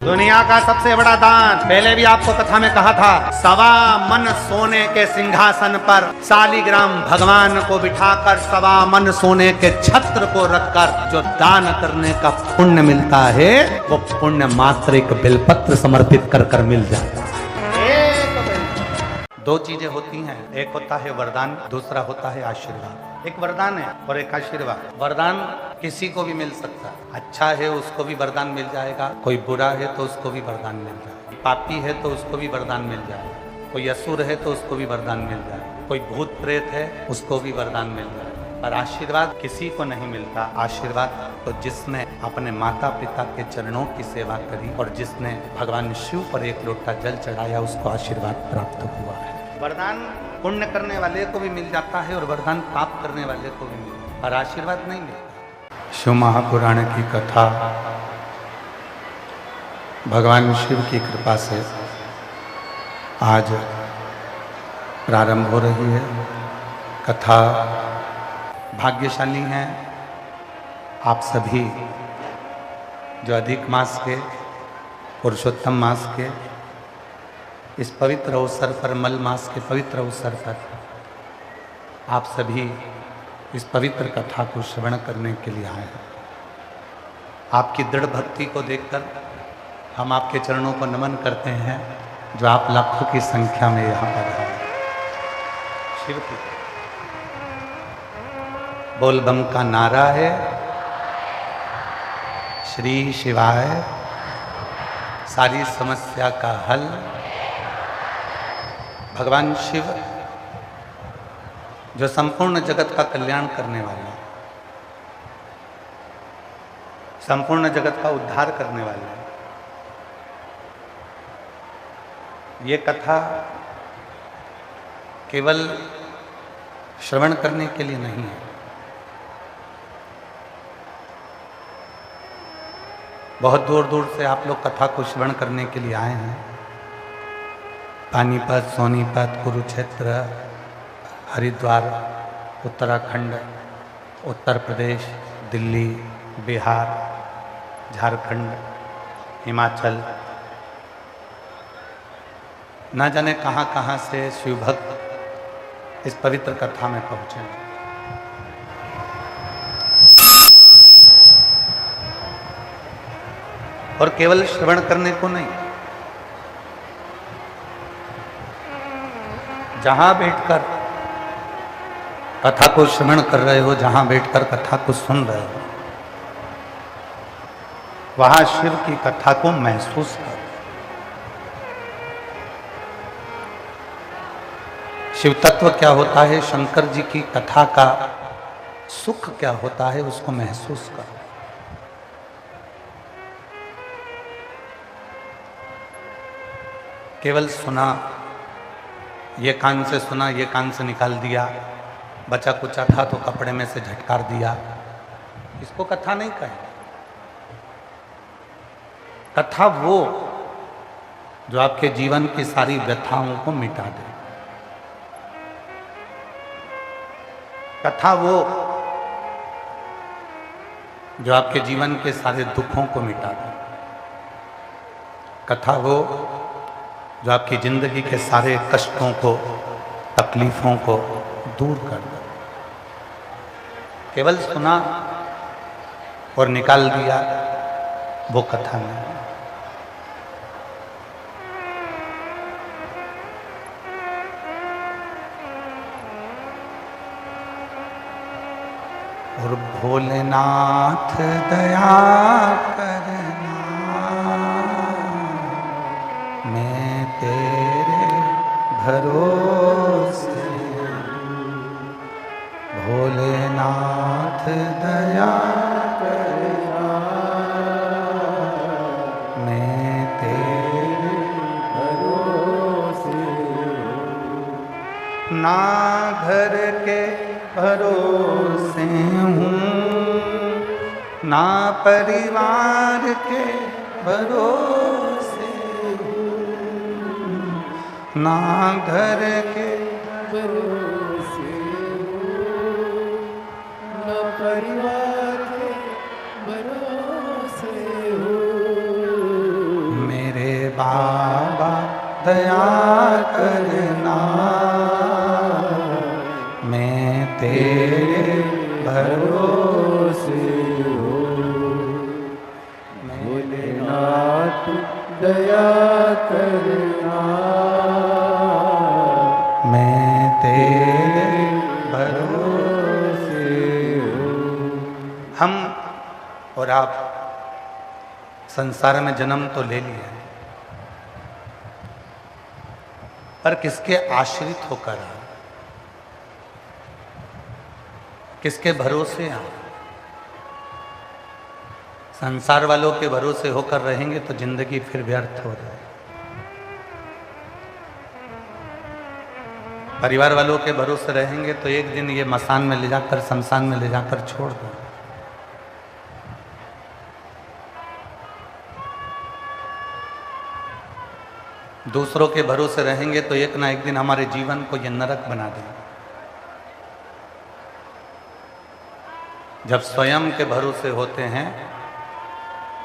दुनिया का सबसे बड़ा दान, पहले भी आपको कथा में कहा था, 1.25 मन सोने के सिंहासन पर शालिग्राम भगवान को बिठाकर 1.25 मन सोने के छत्र को रखकर जो दान करने का पुण्य मिलता है वो पुण्य मात्र एक बेलपत्र समर्पित कर मिल जाता है। दो चीजें होती हैं, एक होता है वरदान, दूसरा होता है आशीर्वाद। एक वरदान है और एक आशीर्वाद। वरदान किसी को भी मिल सकता है, अच्छा है उसको भी वरदान मिल जाएगा, कोई बुरा है तो उसको भी वरदान मिल जाएगा, पापी है तो उसको भी वरदान मिल जाएगा, कोई असुर है तो उसको भी वरदान मिल जाएगा, कोई भूत प्रेत है उसको भी वरदान मिल जाएगा। पर आशीर्वाद किसी को नहीं मिलता। आशीर्वाद तो जिसने अपने माता पिता के चरणों की सेवा करी और जिसने भगवान शिव पर एक लोटा जल चढ़ाया उसको आशीर्वाद प्राप्त हुआ है। वरदान पुण्य करने वाले को भी मिल जाता है और वरदान पाप करने वाले को भी मिलता है, पर आशीर्वाद नहीं मिलता। शिव महापुराण की कथा भगवान शिव की कृपा से आज प्रारंभ हो रही है। कथा भाग्यशाली हैं आप सभी जो अधिक मास के, पुरुषोत्तम मास के इस पवित्र अवसर पर, मल मास के पवित्र अवसर पर आप सभी इस पवित्र कथा को श्रवण करने के लिए आए हैं। आपकी दृढ़ भक्ति को देखकर हम आपके चरणों को नमन करते हैं जो आप लाखों की संख्या में यहाँ पर हैं। शिव की बोल बम का नारा है, श्री शिवाय सारी समस्या का हल। भगवान शिव जो संपूर्ण जगत का कल्याण करने वाले, संपूर्ण जगत का उद्धार करने वाले, ये कथा केवल श्रवण करने के लिए नहीं है। बहुत दूर दूर से आप लोग कथा को श्रवण करने के लिए आए हैं। पानीपत, सोनीपत, कुरुक्षेत्र, हरिद्वार, उत्तराखंड, उत्तर प्रदेश, दिल्ली, बिहार, झारखंड, हिमाचल, न जाने कहाँ कहाँ से शिव भक्त इस पवित्र कथा में पहुँचे। और केवल श्रवण करने को नहीं, जहां बैठकर कथा को श्रवण कर रहे हो, जहां बैठकर कथा को सुन रहे हो, वहां शिव की कथा को महसूस करो। शिव तत्व क्या होता है, शंकर जी की कथा का सुख क्या होता है, उसको महसूस करो। केवल सुना, ये कान से सुना, ये कान से निकाल दिया, बचा कुचा था तो कपड़े में से झटकार दिया, इसको कथा नहीं कहें। कथा वो जो आपके जीवन की सारी व्यथाओं को मिटा दे। कथा वो जो आपके जीवन के सारे दुखों को मिटा दे। कथा वो जो आपकी जिंदगी के सारे कष्टों को, तकलीफों को दूर कर दे। केवल सुना और निकाल दिया वो कथा नहीं। और भोलेनाथ दया करना, मैं तेरे भरोसे, भोलेनाथ दया करना, मैं तेरे भरोसे, ना घर के भरोसे हूँ, ना परिवार के भरोसे, ना घर के भरोसे, ना परिवार के भरोसे, बाबा दया करना, मैं तेरे भरोसे हूँ। भोलेनाथ दया करना, मैं तेरे भरोसे हूँ। हम और आप संसार में जन्म तो ले लिया है, पर किसके आश्रित होकर आए, किसके भरोसे आए? संसार वालों के भरोसे होकर रहेंगे तो जिंदगी फिर व्यर्थ हो जाए। परिवार वालों के भरोसे रहेंगे तो एक दिन ये मसान में ले जाकर, शमशान में ले जाकर छोड़ दो। दूसरों के भरोसे रहेंगे तो एक ना एक दिन हमारे जीवन को ये नरक बना देंगे। जब स्वयं के भरोसे होते हैं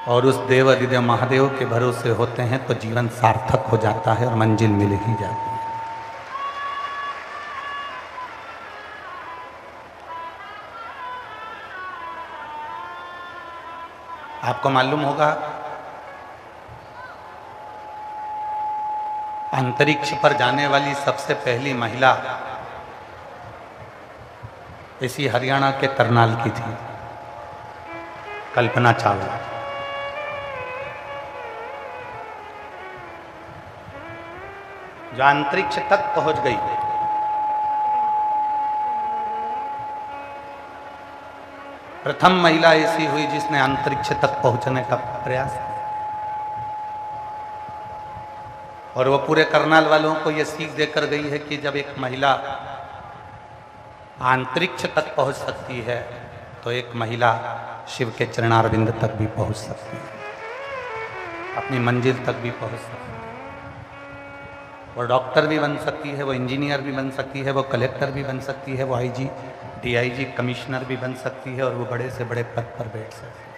और उस देव अधिदेव महादेव के भरोसे होते हैं तो जीवन सार्थक हो जाता है और मंजिल मिल ही जाती है। आपको मालूम होगा, अंतरिक्ष पर जाने वाली सबसे पहली महिला इसी हरियाणा के करनाल की थी, कल्पना चावला। जो अंतरिक्ष तक पहुंच गई। प्रथम महिला ऐसी हुई जिसने अंतरिक्ष तक पहुंचने का प्रयास किया। और वो पूरे करनाल वालों को ये सीख देकर गई है कि जब एक महिला अंतरिक्ष तक पहुंच सकती है तो एक महिला शिव के चरणारविंद तक भी पहुंच सकती है, अपनी मंजिल तक भी पहुंच सकती है। वो डॉक्टर भी बन सकती है, वो इंजीनियर भी बन सकती है, वो कलेक्टर भी बन सकती है, वो आईजी, डीआईजी, कमिश्नर भी बन सकती है और वो बड़े से बड़े पद पर बैठ सकती है।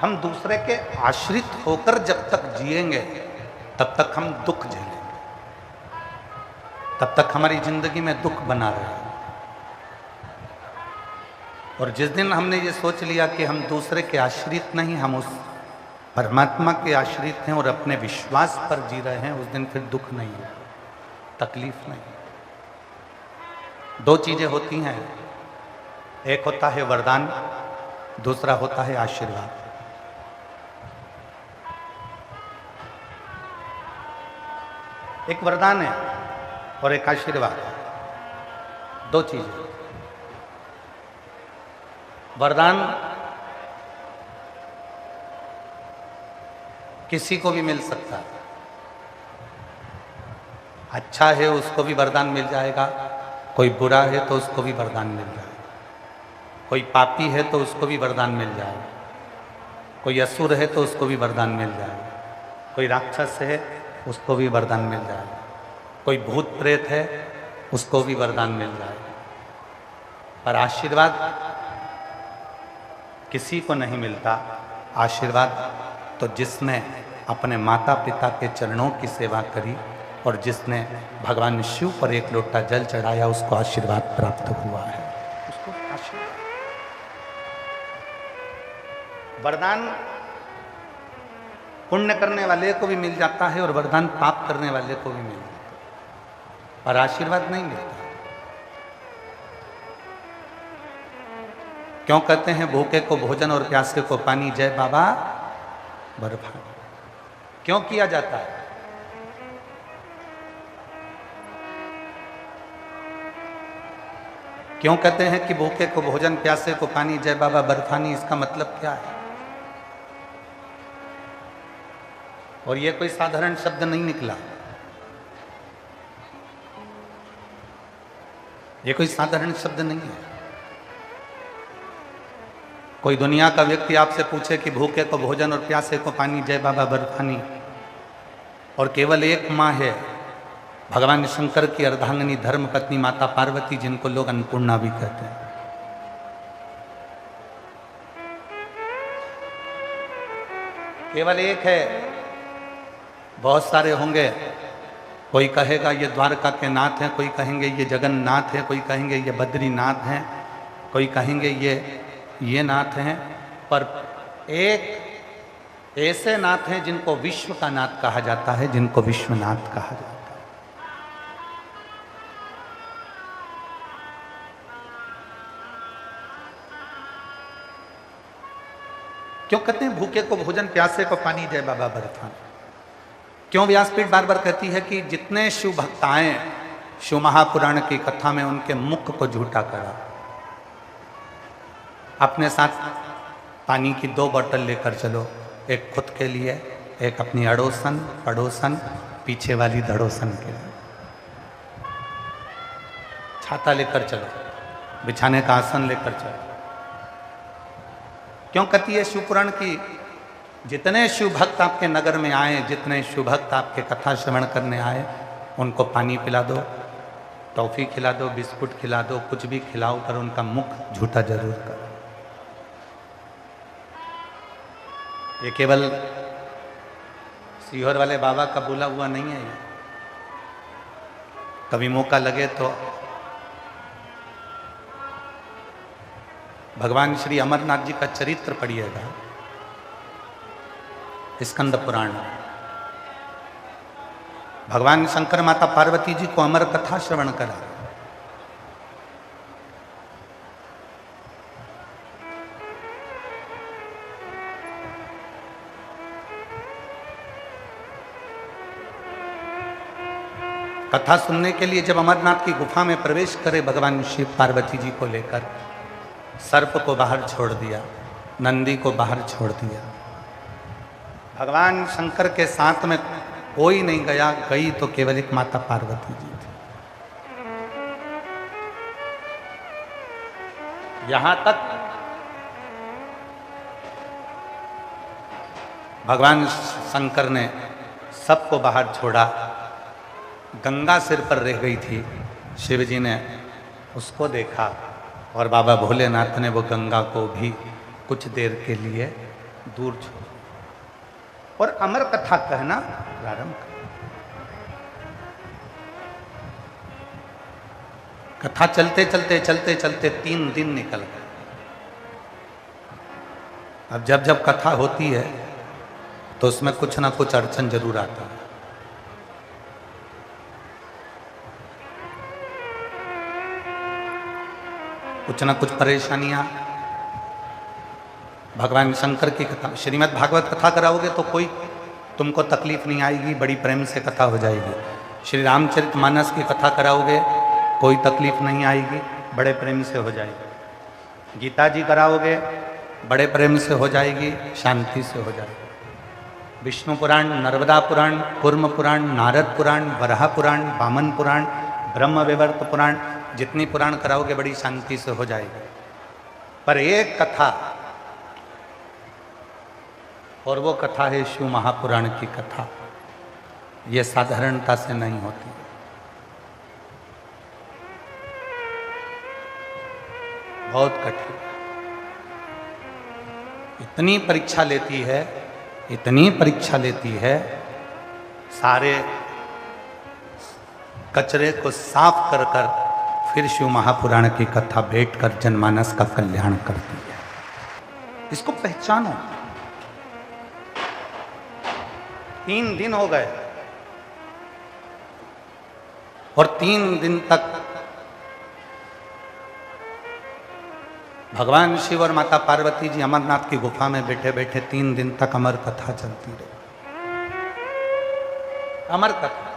हम दूसरे के आश्रित होकर जब तक जिएंगे तब तक हम दुख झेलेंगे, तब तक हमारी जिंदगी में दुख बना रहेगा। और जिस दिन हमने ये सोच लिया कि हम दूसरे के आश्रित नहीं, हम उस परमात्मा के आश्रित हैं और अपने विश्वास पर जी रहे हैं, उस दिन फिर दुख नहीं है, तकलीफ नहीं। दो चीजें होती हैं, एक होता है वरदान, दूसरा होता है आशीर्वाद। एक वरदान है और एक आशीर्वाद, दो चीजें। वरदान किसी को भी मिल सकता है, अच्छा है उसको भी वरदान मिल जाएगा, कोई बुरा है तो उसको भी वरदान मिल जाएगा, कोई पापी है तो उसको भी वरदान मिल जाएगा, कोई असुर है तो उसको भी वरदान मिल जाएगा, कोई राक्षस है उसको भी वरदान मिल जाएगा, कोई भूत प्रेत है उसको भी वरदान मिल जाएगा। पर आशीर्वाद किसी को नहीं मिलता। आशीर्वाद तो जिसने अपने माता पिता के चरणों की सेवा करी और जिसने भगवान शिव पर एक लोटा जल चढ़ाया, उसको आशीर्वाद प्राप्त हुआ है, उसको आशीर्वाद। वरदान पुण्य करने वाले को भी मिल जाता है और वरदान पाप करने वाले को भी मिल जाता है, पर आशीर्वाद नहीं मिलता। क्यों कहते हैं भूखे को भोजन और प्यासे को पानी, जय बाबा बर्फानी? क्यों किया जाता है? क्यों कहते हैं कि भूखे को भोजन प्यासे को पानी, जय बाबा बर्फानी? इसका मतलब क्या है? और ये कोई साधारण शब्द नहीं निकला, ये कोई साधारण शब्द नहीं है। कोई दुनिया का व्यक्ति आपसे पूछे कि भूखे को भोजन और प्यासे को पानी, जय बाबा बर्फानी, और केवल एक माँ है, भगवान शंकर की अर्धांगिनी धर्म पत्नी माता पार्वती, जिनको लोग अन्नपूर्णा भी कहते हैं, केवल एक है, बहुत सारे होंगे। कोई कहेगा ये द्वारका के नाथ हैं, कोई कहेंगे ये जगन्नाथ है, कोई कहेंगे ये बद्रीनाथ हैं, कोई कहेंगे ये नाथ हैं। पर एक ऐसे नाथ हैं जिनको विश्व का नाथ कहा जाता है, जिनको विश्वनाथ कहा जाता है। क्यों कहते हैं भूखे को भोजन, प्यासे को पानी, जय बाबा बर्फान। क्यों व्यासपीठ बार बार कहती है कि जितने शिव भक्त आए शिव महापुराण की कथा में उनके मुख को झूठा करा। अपने साथ पानी की 2 बोतल लेकर चलो, एक खुद के लिए, एक अपनी अड़ोसन पड़ोसन पीछे वाली धड़ोसन के लिए। छाता लेकर चलो, बिछाने का आसन लेकर चलो। क्यों कहती है शिव पुराण की जितने शिव भक्त आपके नगर में आए, जितने शिव भक्त आपके कथा श्रवण करने आए, उनको पानी पिला दो, टॉफी खिला दो, बिस्कुट खिला दो, कुछ भी खिलाओ, पर उनका मुख झूठा जरूर करो। ये केवल सीहोर वाले बाबा का बोला हुआ नहीं है। कभी मौका लगे तो भगवान श्री अमरनाथ जी का चरित्र पढ़िएगा, स्कंद पुराण। भगवान शंकर माता पार्वती जी को अमर कथा श्रवण करा। कथा सुनने के लिए जब अमरनाथ की गुफा में प्रवेश करे भगवान शिव पार्वती जी को लेकर, सर्प को बाहर छोड़ दिया, नंदी को बाहर छोड़ दिया। भगवान शंकर के साथ में कोई नहीं गया, गई तो केवल एक माता पार्वती जी थी। यहां तक भगवान शंकर ने सबको बाहर छोड़ा, गंगा सिर पर रह गई थी। शिव जी ने उसको देखा और बाबा भोलेनाथ ने वो गंगा को भी कुछ देर के लिए दूर छोड़ा और अमर कथा कहना प्रारंभ कर। कथा चलते चलते चलते चलते 3 दिन निकल गए। अब जब जब कथा होती है तो उसमें कुछ ना कुछ अड़चन जरूर आता है। कुछ ना कुछ परेशानियां। भगवान शंकर की कथा, श्रीमद् भागवत कथा कराओगे तो कोई तुमको तकलीफ नहीं आएगी, बड़ी प्रेम से कथा हो जाएगी। श्री रामचरितमानस की कथा कराओगे कोई तकलीफ नहीं आएगी, बड़े प्रेम से हो जाएगी। गीता जी कराओगे बड़े प्रेम से हो जाएगी, शांति से हो जाएगी। विष्णु पुराण, नर्मदा पुराण, कूर्म पुराण, नारद पुराण, वराह पुराण, वामन पुराण, ब्रह्म वैवर्त पुराण, जितनी पुराण कराओगे बड़ी शांति से हो जाएगी। पर एक कथा, और वो कथा है शिव महापुराण की कथा। ये साधारणता से नहीं होती। बहुत कठिन, इतनी परीक्षा लेती है, इतनी परीक्षा लेती है, सारे कचरे को साफ कर कर फिर शिव महापुराण की कथा बैठकर जनमानस का कल्याण करती है। इसको पहचानो। 3 दिन हो गए और 3 दिन तक भगवान शिव और माता पार्वती जी अमरनाथ की गुफा में बैठे बैठे 3 दिन तक अमर कथा चलती रही। अमर कथा।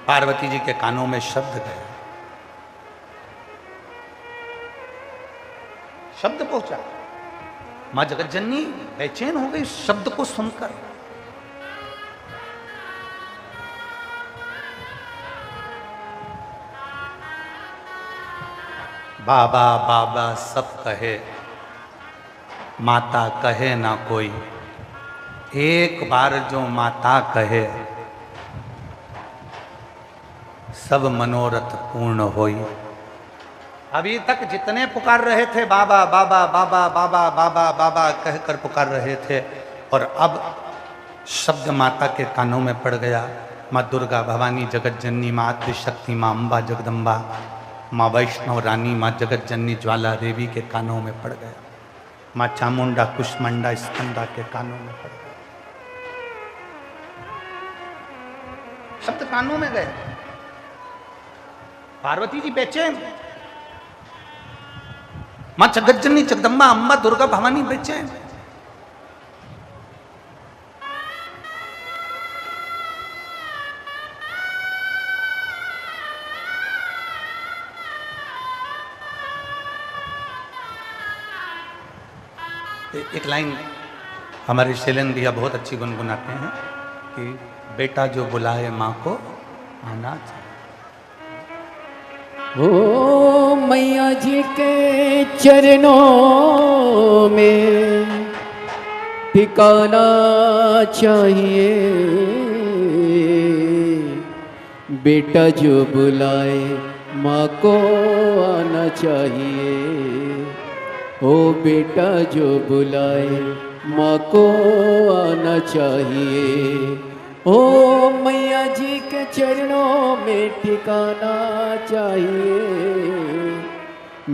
पार्वती जी के कानों में शब्द गया, शब्द पहुंचा। मां जगत जननी बेचैन हो गई शब्द को सुनकर। बाबा बाबा सब कहे, माता कहे ना कोई। एक बार जो माता कहे सब मनोरथ पूर्ण होई। अभी तक जितने पुकार रहे थे बाबा बाबा बाबा बाबा बाबा बाबा कहकर पुकार रहे थे, और अब शब्द माता के कानों में पड़ गया। माँ दुर्गा भवानी जगत जननी, माँ आद्य शक्ति, माँ अम्बा जगदम्बा, माँ वैष्णव रानी, माँ जगत जननी ज्वाला देवी के कानों में पड़ गया। माँ चामुंडा कुष्मंडा स्कंदा के कानों में पड़ गया। शब्द कानों में गए। पार्वती जी बेचैन, माँ जगत जननी जगदम्बा अम्बा दुर्गा भवानी बेचैन। एक लाइन हमारे शैलेंद्र भैया बहुत अच्छी गुनगुनाते हैं कि बेटा जो बुलाए माँ को आना चाहिए। ओ मैया जी के चरणों में ठिकाना चाहिए, बेटा जो बुलाए माँ को आना चाहिए। ओ बेटा जो बुलाए माँ को आना चाहिए। ओ मैया जी के चरणों में ठिकाना चाहिए,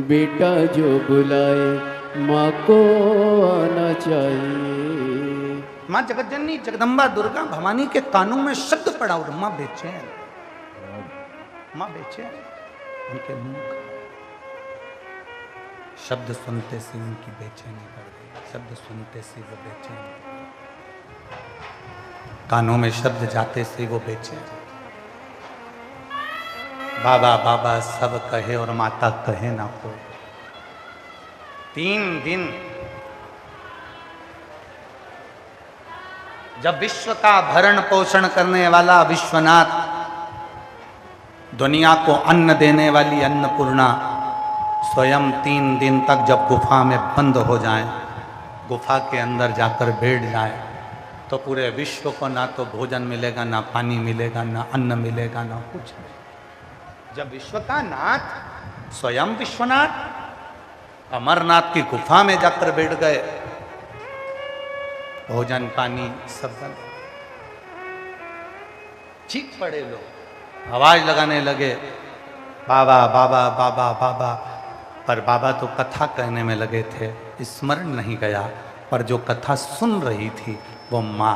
बेटा जो बुलाए माँ को आना चाहिए। माँ जगत जननी जगदम्बा दुर्गा भवानी के कानों में शब्द पड़ा और माँ बेचैन, माँ बेचैन। उनके मुंह शब्द सुनते से उनकी बेचैनी बढ़ गई। शब्द सुनते से वो बेचैन, कानों में शब्द जाते से वो बेचैन। बाबा बाबा सब कहे और माता कहे ना कोई। 3 दिन जब विश्व का भरण पोषण करने वाला विश्वनाथ, दुनिया को अन्न देने वाली अन्नपूर्णा स्वयं 3 दिन तक जब गुफा में बंद हो जाएं, गुफा के अंदर जाकर बैठ जाए, तो पूरे विश्व को ना तो भोजन मिलेगा, ना पानी मिलेगा, ना अन्न मिलेगा, ना कुछ नहीं। जब विश्व का नाथ स्वयं विश्वनाथ अमरनाथ की गुफा में जाकर बैठ गए, भोजन पानी सब बंद। चीख पड़े लोग, आवाज लगाने लगे बाबा बाबा बाबा बाबा। पर बाबा तो कथा कहने में लगे थे, स्मरण नहीं गया। पर जो कथा सुन रही थी वो माँ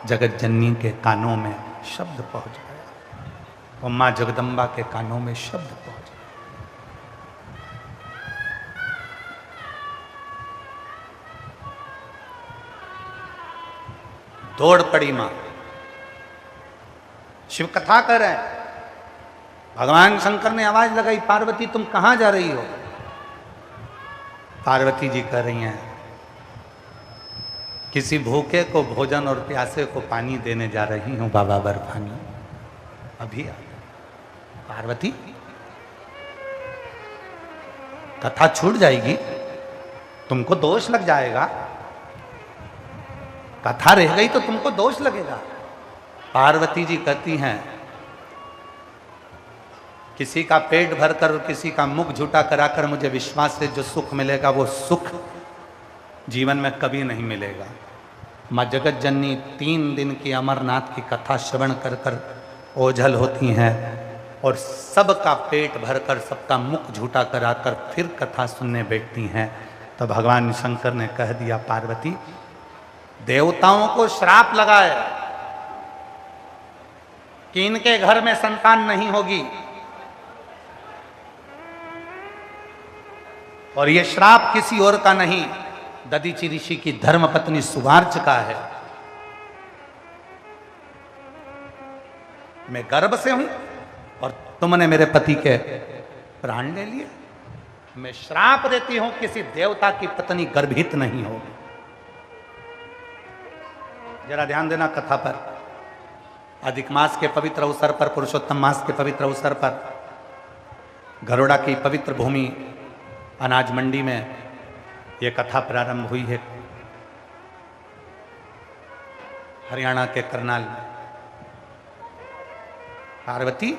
जगत जननी के कानों में शब्द पहुंच गया, वो माँ जगदम्बा के कानों में शब्द पहुंच गया। दौड़ पड़ी माँ, शिव कथा कर रहे हैं। भगवान शंकर ने आवाज लगाई, पार्वती तुम कहां जा रही हो? पार्वती जी कह रही हैं, किसी भूखे को भोजन और प्यासे को पानी देने जा रही हूं बाबा बर्फानी, अभी आ। पार्वती कथा छूट जाएगी, तुमको दोष लग जाएगा। कथा रह गई तो तुमको दोष लगेगा। पार्वती जी कहती हैं, किसी का पेट भरकर और किसी का मुख झूठा कराकर मुझे विश्वास से जो सुख मिलेगा वो सुख जीवन में कभी नहीं मिलेगा। माँ जगत जननी 3 दिन की अमरनाथ की कथा श्रवण कर कर ओझल होती हैं और सबका पेट भरकर सबका मुख झूठा कराकर फिर कथा सुनने बैठती हैं। तो भगवान शंकर ने कह दिया, पार्वती देवताओं को श्राप लगाए कि इनके घर में संतान नहीं होगी, और ये श्राप किसी और का नहीं, दधीचि ऋषि की धर्मपत्नी सुवार्च का है। मैं गर्भ से हूं और तुमने मेरे पति के प्राण ले लिए। मैं श्राप देती हूं किसी देवता की पत्नी गर्भित नहीं होगी। जरा ध्यान देना कथा पर। अधिक मास के पवित्र अवसर पर, पुरुषोत्तम मास के पवित्र अवसर पर, गरुड़ा की पवित्र भूमि अनाज मंडी में ये कथा प्रारंभ हुई है। हरियाणा के करनाल में पार्वती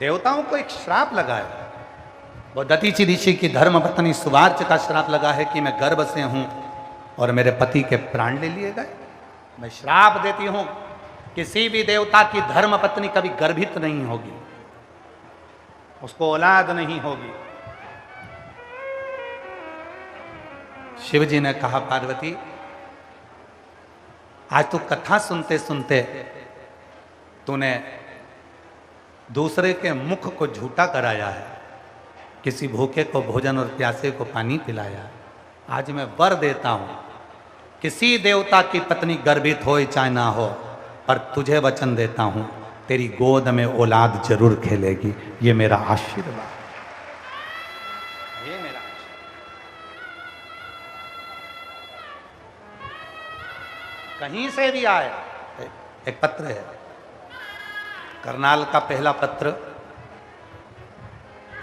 देवताओं को एक श्राप लगा है। वो दतीची ऋषि की धर्म पत्नी सुवार्च का श्राप लगा है कि मैं गर्भ से हूं और मेरे पति के प्राण ले लिए गए। मैं श्राप देती हूं, किसी भी देवता की धर्म पत्नी कभी गर्भित नहीं होगी, उसको औलाद नहीं होगी। शिव जी ने कहा, पार्वती आज तू कथा सुनते सुनते तूने दूसरे के मुख को झूठा कराया है, किसी भूखे को भोजन और प्यासे को पानी पिलाया। आज मैं वर देता हूं, किसी देवता की पत्नी गर्भित हो चाहे ना हो, पर तुझे वचन देता हूं तेरी गोद में औलाद जरूर खेलेगी। ये मेरा आशीर्वाद, ये मेरा आशीर्वाद। कहीं से भी आए। एक पत्र है, करनाल का पहला पत्र,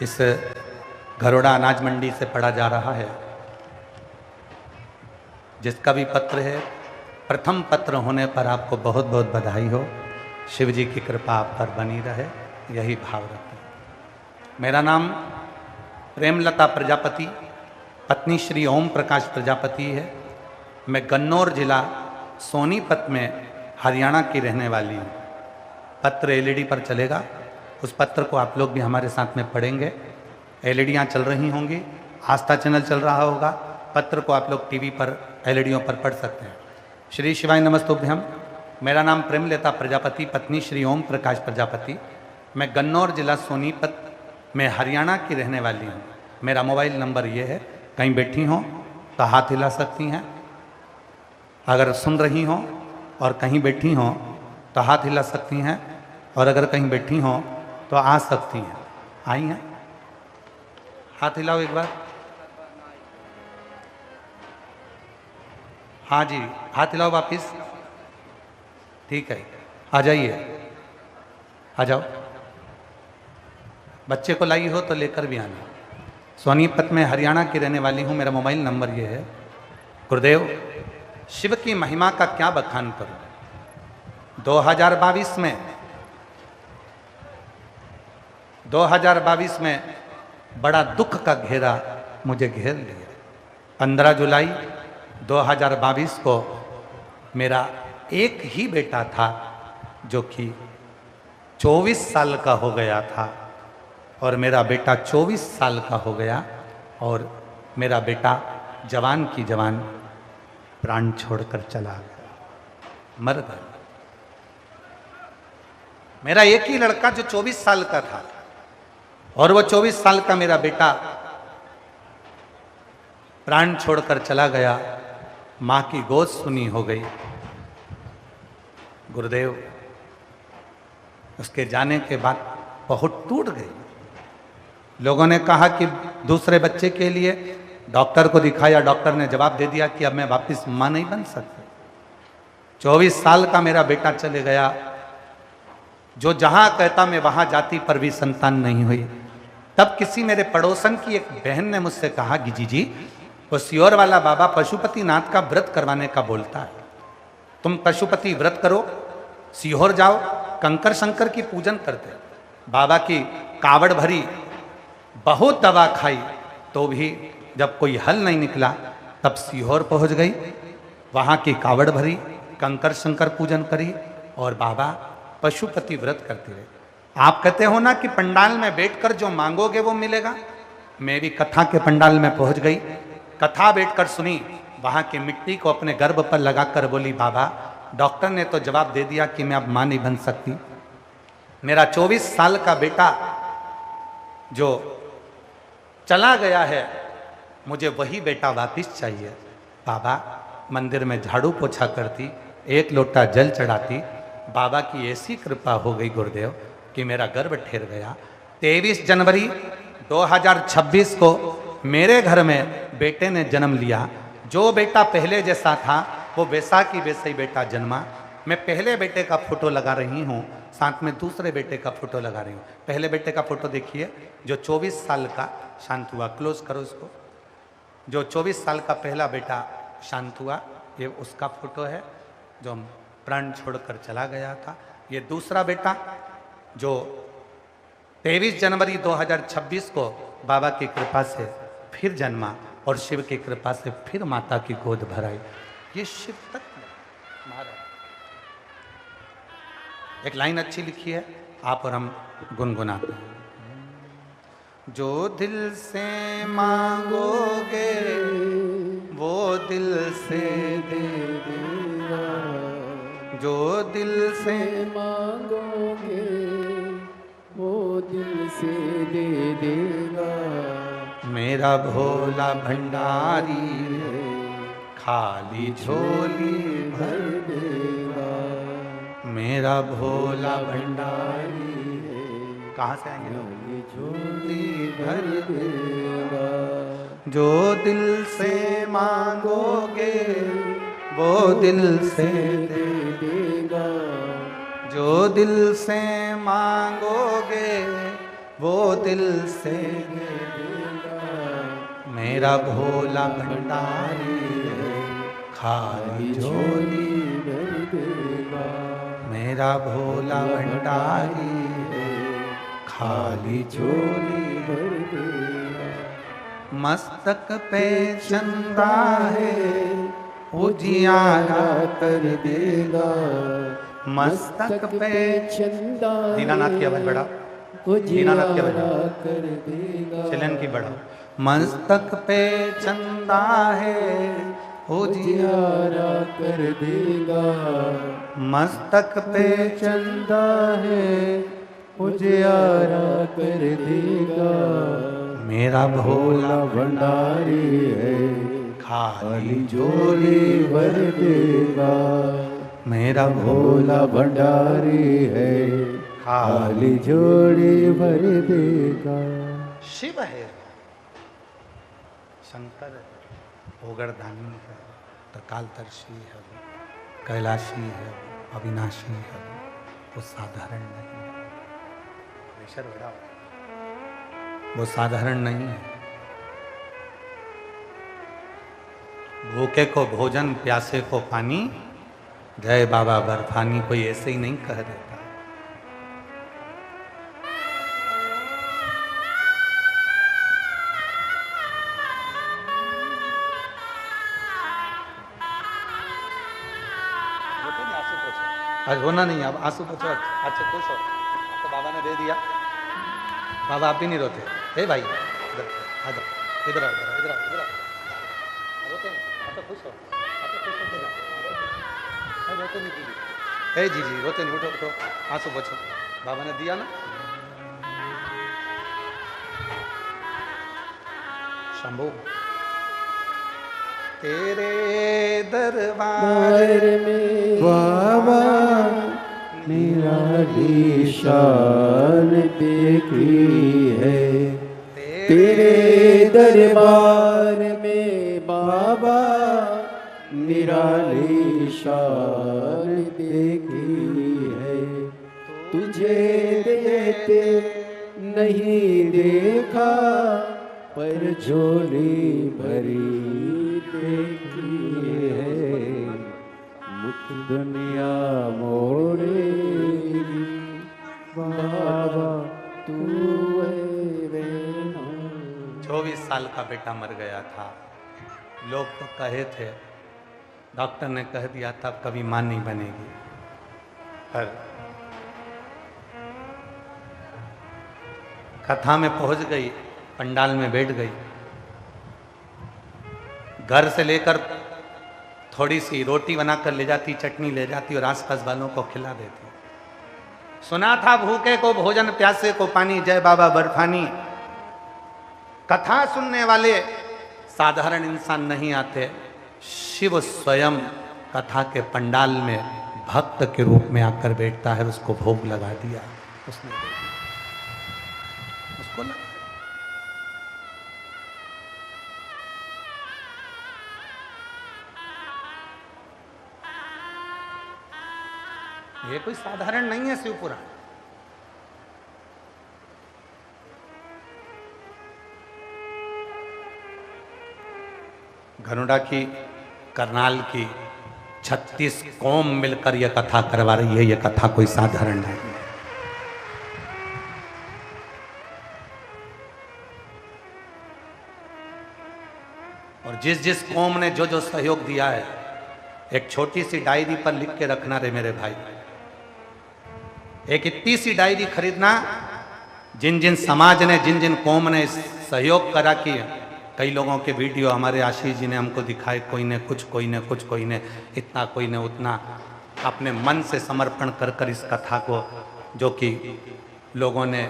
इस घरोड़ा अनाज मंडी से पढ़ा जा रहा है। जिसका भी पत्र है, प्रथम पत्र होने पर आपको बहुत बहुत बधाई हो। शिव जी की कृपा आप पर बनी रहे, यही भाव रखते हैं। मेरा नाम प्रेमलता प्रजापति, पत्नी श्री ओम प्रकाश प्रजापति है। मैं गन्नौर जिला सोनीपत में हरियाणा की रहने वाली हूँ। पत्र एलईडी पर चलेगा, उस पत्र को आप लोग भी हमारे साथ में पढ़ेंगे। एलईडियाँ चल रही होंगी, आस्था चैनल चल रहा होगा, पत्र को आप लोग टीवी पर एलईडियों पर पढ़ सकते हैं। श्री शिवाय नमस्तुभ्यम। मेरा नाम प्रेमलता प्रजापति, पत्नी श्री ओम प्रकाश प्रजापति। मैं गन्नौर जिला सोनीपत में हरियाणा की रहने वाली हूँ। मेरा मोबाइल नंबर ये है, कहीं बैठी हों तो हाथ हिला सकती हैं, अगर सुन रही हों और कहीं बैठी हों तो हाथ हिला सकती हैं, और अगर कहीं बैठी हों तो आ सकती हैं। आई हैं? हाथ हिलाओ एक बार। हाँ जी, हाथ हिलाओ वापिस। ठीक है, आ जाइए, आ जाओ। बच्चे को लाई हो तो लेकर भी आना। सोनीपत में हरियाणा की रहने वाली हूँ। मेरा मोबाइल नंबर ये है। गुरुदेव, शिव की महिमा का क्या बखान करूं। 2022 में बड़ा दुख का घेरा मुझे घेर लिया। 15 जुलाई 2022 को मेरा एक ही बेटा था जो कि 24 साल का हो गया था, और मेरा बेटा 24 साल का हो गया, और मेरा बेटा जवान की जवान प्राण छोड़कर चला गया, मर गया। मेरा एक ही लड़का जो 24 साल का था, और वो 24 साल का मेरा बेटा प्राण छोड़कर चला गया। मां की गोद सुनी हो गई। गुरुदेव, उसके जाने के बाद बहुत टूट गई। लोगों ने कहा कि दूसरे बच्चे के लिए डॉक्टर को दिखाया, डॉक्टर ने जवाब दे दिया कि अब मैं वापस मां नहीं बन सकती। 24 साल का मेरा बेटा चले गया, जो जहां कहता मैं वहां जाती, पर भी संतान नहीं हुई। तब किसी मेरे पड़ोसन की एक बहन ने मुझसे कहा कि जी वो सियोर वाला बाबा पशुपति नाथ का व्रत करवाने का बोलता है, तुम पशुपति व्रत करो, सीहोर जाओ, कंकर शंकर की पूजन करते। बाबा की कावड़ भरी, बहुत दवा खाई, तो भी जब कोई हल नहीं निकला, तब सीहोर पहुंच गई। वहां की कावड़ भरी, कंकर शंकर पूजन करी, और बाबा पशुपति व्रत करते रहे। आप कहते हो ना कि पंडाल में बैठकर जो मांगोगे वो मिलेगा। मैं भी कथा के पंडाल में पहुंच गई, कथा बैठकर सुनी। वहां की मिट्टी को अपने गर्भ पर लगाकर बोली, बाबा डॉक्टर ने तो जवाब दे दिया कि मैं अब मां नहीं बन सकती। मेरा 24 साल का बेटा जो चला गया है, मुझे वही बेटा वापिस चाहिए। बाबा मंदिर में झाड़ू पोछा करती, एक लोटा जल चढ़ाती। बाबा की ऐसी कृपा हो गई गुरुदेव कि मेरा गर्भ ठहर गया। 23 जनवरी 2026 को मेरे घर में बेटे ने जन्म लिया। जो बेटा पहले जैसा था वो वैसा की वैसा ही बेटा जन्मा। मैं पहले बेटे का फोटो लगा रही हूँ, साथ में दूसरे बेटे का फोटो लगा रही हूँ। पहले बेटे का फोटो देखिए, जो 24 साल का शांत हुआ। क्लोज करो इसको। जो 24 साल का पहला बेटा शांत हुआ, ये उसका फोटो है जो प्राण छोड़कर चला गया था। ये दूसरा बेटा जो 23 जनवरी 2026 को बाबा की कृपा से फिर जन्मा और शिव की कृपा से फिर माता की गोद भराई। ये शिव तत्व महाराज। एक लाइन अच्छी लिखी है, आप और हम गुनगुनाते हैं। जो दिल से मांगोगे वो दिल से दे देगा, जो दिल से मांगोगे वो दिल से दे देगा। मेरा भोला भंडारी खाली झोली भर देगा। मेरा भोला भंडारी कहाँ से आएंगे लोग? झोली भर देगा। जो दिल से मांगोगे वो दिल से दे देगा। जो दिल से मांगोगे वो दिल से दे देगा। मेरा भोला भंडारी खाली झोली भर देगा। मेरा भोला भंडारी खाली झोली भर देगा। मस्तक पे चंदा है उजियारा कर देगा। मस्तक पे चंदा दीनानाथ की आवाज बढ़ा, दीनानाथ की आवाज कर देगा। चलन की बढ़ा। मस्तक पे चंदा है उजियारा कर देगा। मस्तक पे चंदा है उजियारा कर देगा। मेरा भोला भंडारी है खाली झोली भर देगा। मेरा भोला भंडारी है खाली झोली भर देगा। शिव है, शंकर है, ओगरदानी है, त्रिकालदर्शी है, कैलाशी है, अविनाशी है, वो साधारण नहीं है। प्रेशर बढ़ा, वो साधारण नहीं है। भूखे को भोजन, प्यासे को पानी, जय बाबा बर्फानी कोई ऐसे ही नहीं कह देता। आज रोना नहीं, अब आंसू पोछो। अच्छा खुश हो तो बाबा ने दे दिया। बाबा आप भी नहीं रोते? हे भाई इधर आ जाओ, इधर आओ, इधर आओ, इधर आओ। रोते नहीं? अच्छा खुश हो, अच्छा खुश हो जाओ। रोते नहीं दीदी, हे जी जी रोते नहीं, उठो उठो, आंसू पोछो। बाबा ने दिया ना। शंभू तेरे दरबार में बाबा निराली शान देखी है। तेरे दरबार में बाबा निराली शान देखी है। तुझे देते नहीं देखा पर झोली भरी देखी है। मुक्त दुनिया मोड़ेगी बाबा तू 24 साल का बेटा मर गया था। लोग तो कहे थे, डॉक्टर ने कह दिया था कभी मां नहीं बनेगी, पर कथा में पहुंच गई, पंडाल में बैठ गई। घर से लेकर थोड़ी सी रोटी बनाकर ले जाती, चटनी ले जाती और आसपास वालों को खिला देती। सुना था भूखे को भोजन, प्यासे को पानी, जय बाबा बर्फानी। कथा सुनने वाले साधारण इंसान नहीं आते। शिव स्वयं कथा के पंडाल में भक्त के रूप में आकर बैठता है। उसको भोग लगा दिया, उसने दे दिया, उसको लगा। ये कोई साधारण नहीं है शिव पुराण। घनुडा की, करनाल की 36 कौम मिलकर यह कथा करवा रही है। यह कथा कोई साधारण नहीं है। और जिस जिस कौम ने जो जो सहयोग दिया है, एक छोटी सी डायरी पर लिख के रखना रे मेरे भाई। एक इतनी सी डायरी खरीदना, जिन जिन समाज ने, जिन जिन कौम ने सहयोग करा कि कई लोगों के वीडियो हमारे आशीष जी ने हमको दिखाए, कोई ने कुछ, कोई ने कुछ, कोई ने इतना, कोई ने उतना, अपने मन से समर्पण कर कर इस कथा को, जो कि लोगों ने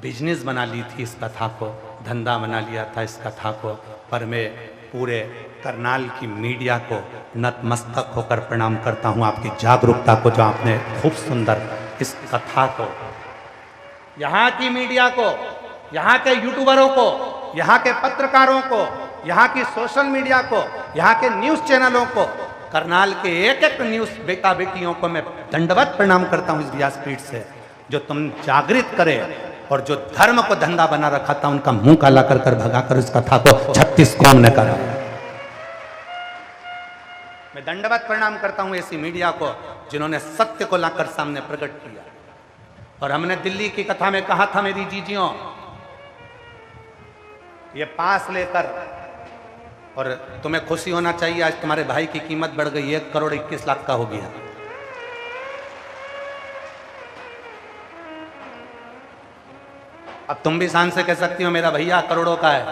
बिजनेस बना ली थी, इस कथा को धंधा बना लिया था इस कथा को, पर मैं पूरे करनाल की मीडिया को नतमस्तक होकर प्रणाम करता हूं, आपकी जागरूकता को, जो आपने खूब सुंदर इस कथा को, यहाँ की मीडिया को, यहाँ के यूट्यूबरों को, यहाँ के पत्रकारों को, यहाँ की सोशल मीडिया को, यहाँ के न्यूज़ चैनलों को, करनाल के एक एक न्यूज़ बेटा बेटियों को मैं दंडवत प्रणाम करता हूँ इस व्यासपीठ से, जो तुम जागृत करे और जो धर्म को धंधा बना रखा था उनका मुंह काला कर कर भगा कर इस कथा को 36 कौम ने करा। मैं दंडवत प्रणाम करता हूं ऐसी मीडिया को जिन्होंने सत्य को लाकर सामने प्रकट किया। और हमने दिल्ली की कथा में कहा था, मेरी जीजियों, ये पास लेकर, और तुम्हें खुशी होना चाहिए, आज तुम्हारे भाई की कीमत बढ़ गई, 1 करोड़ 21 लाख का हो गया। अब तुम भी शान से कह सकती हो मेरा भैया करोड़ों का है,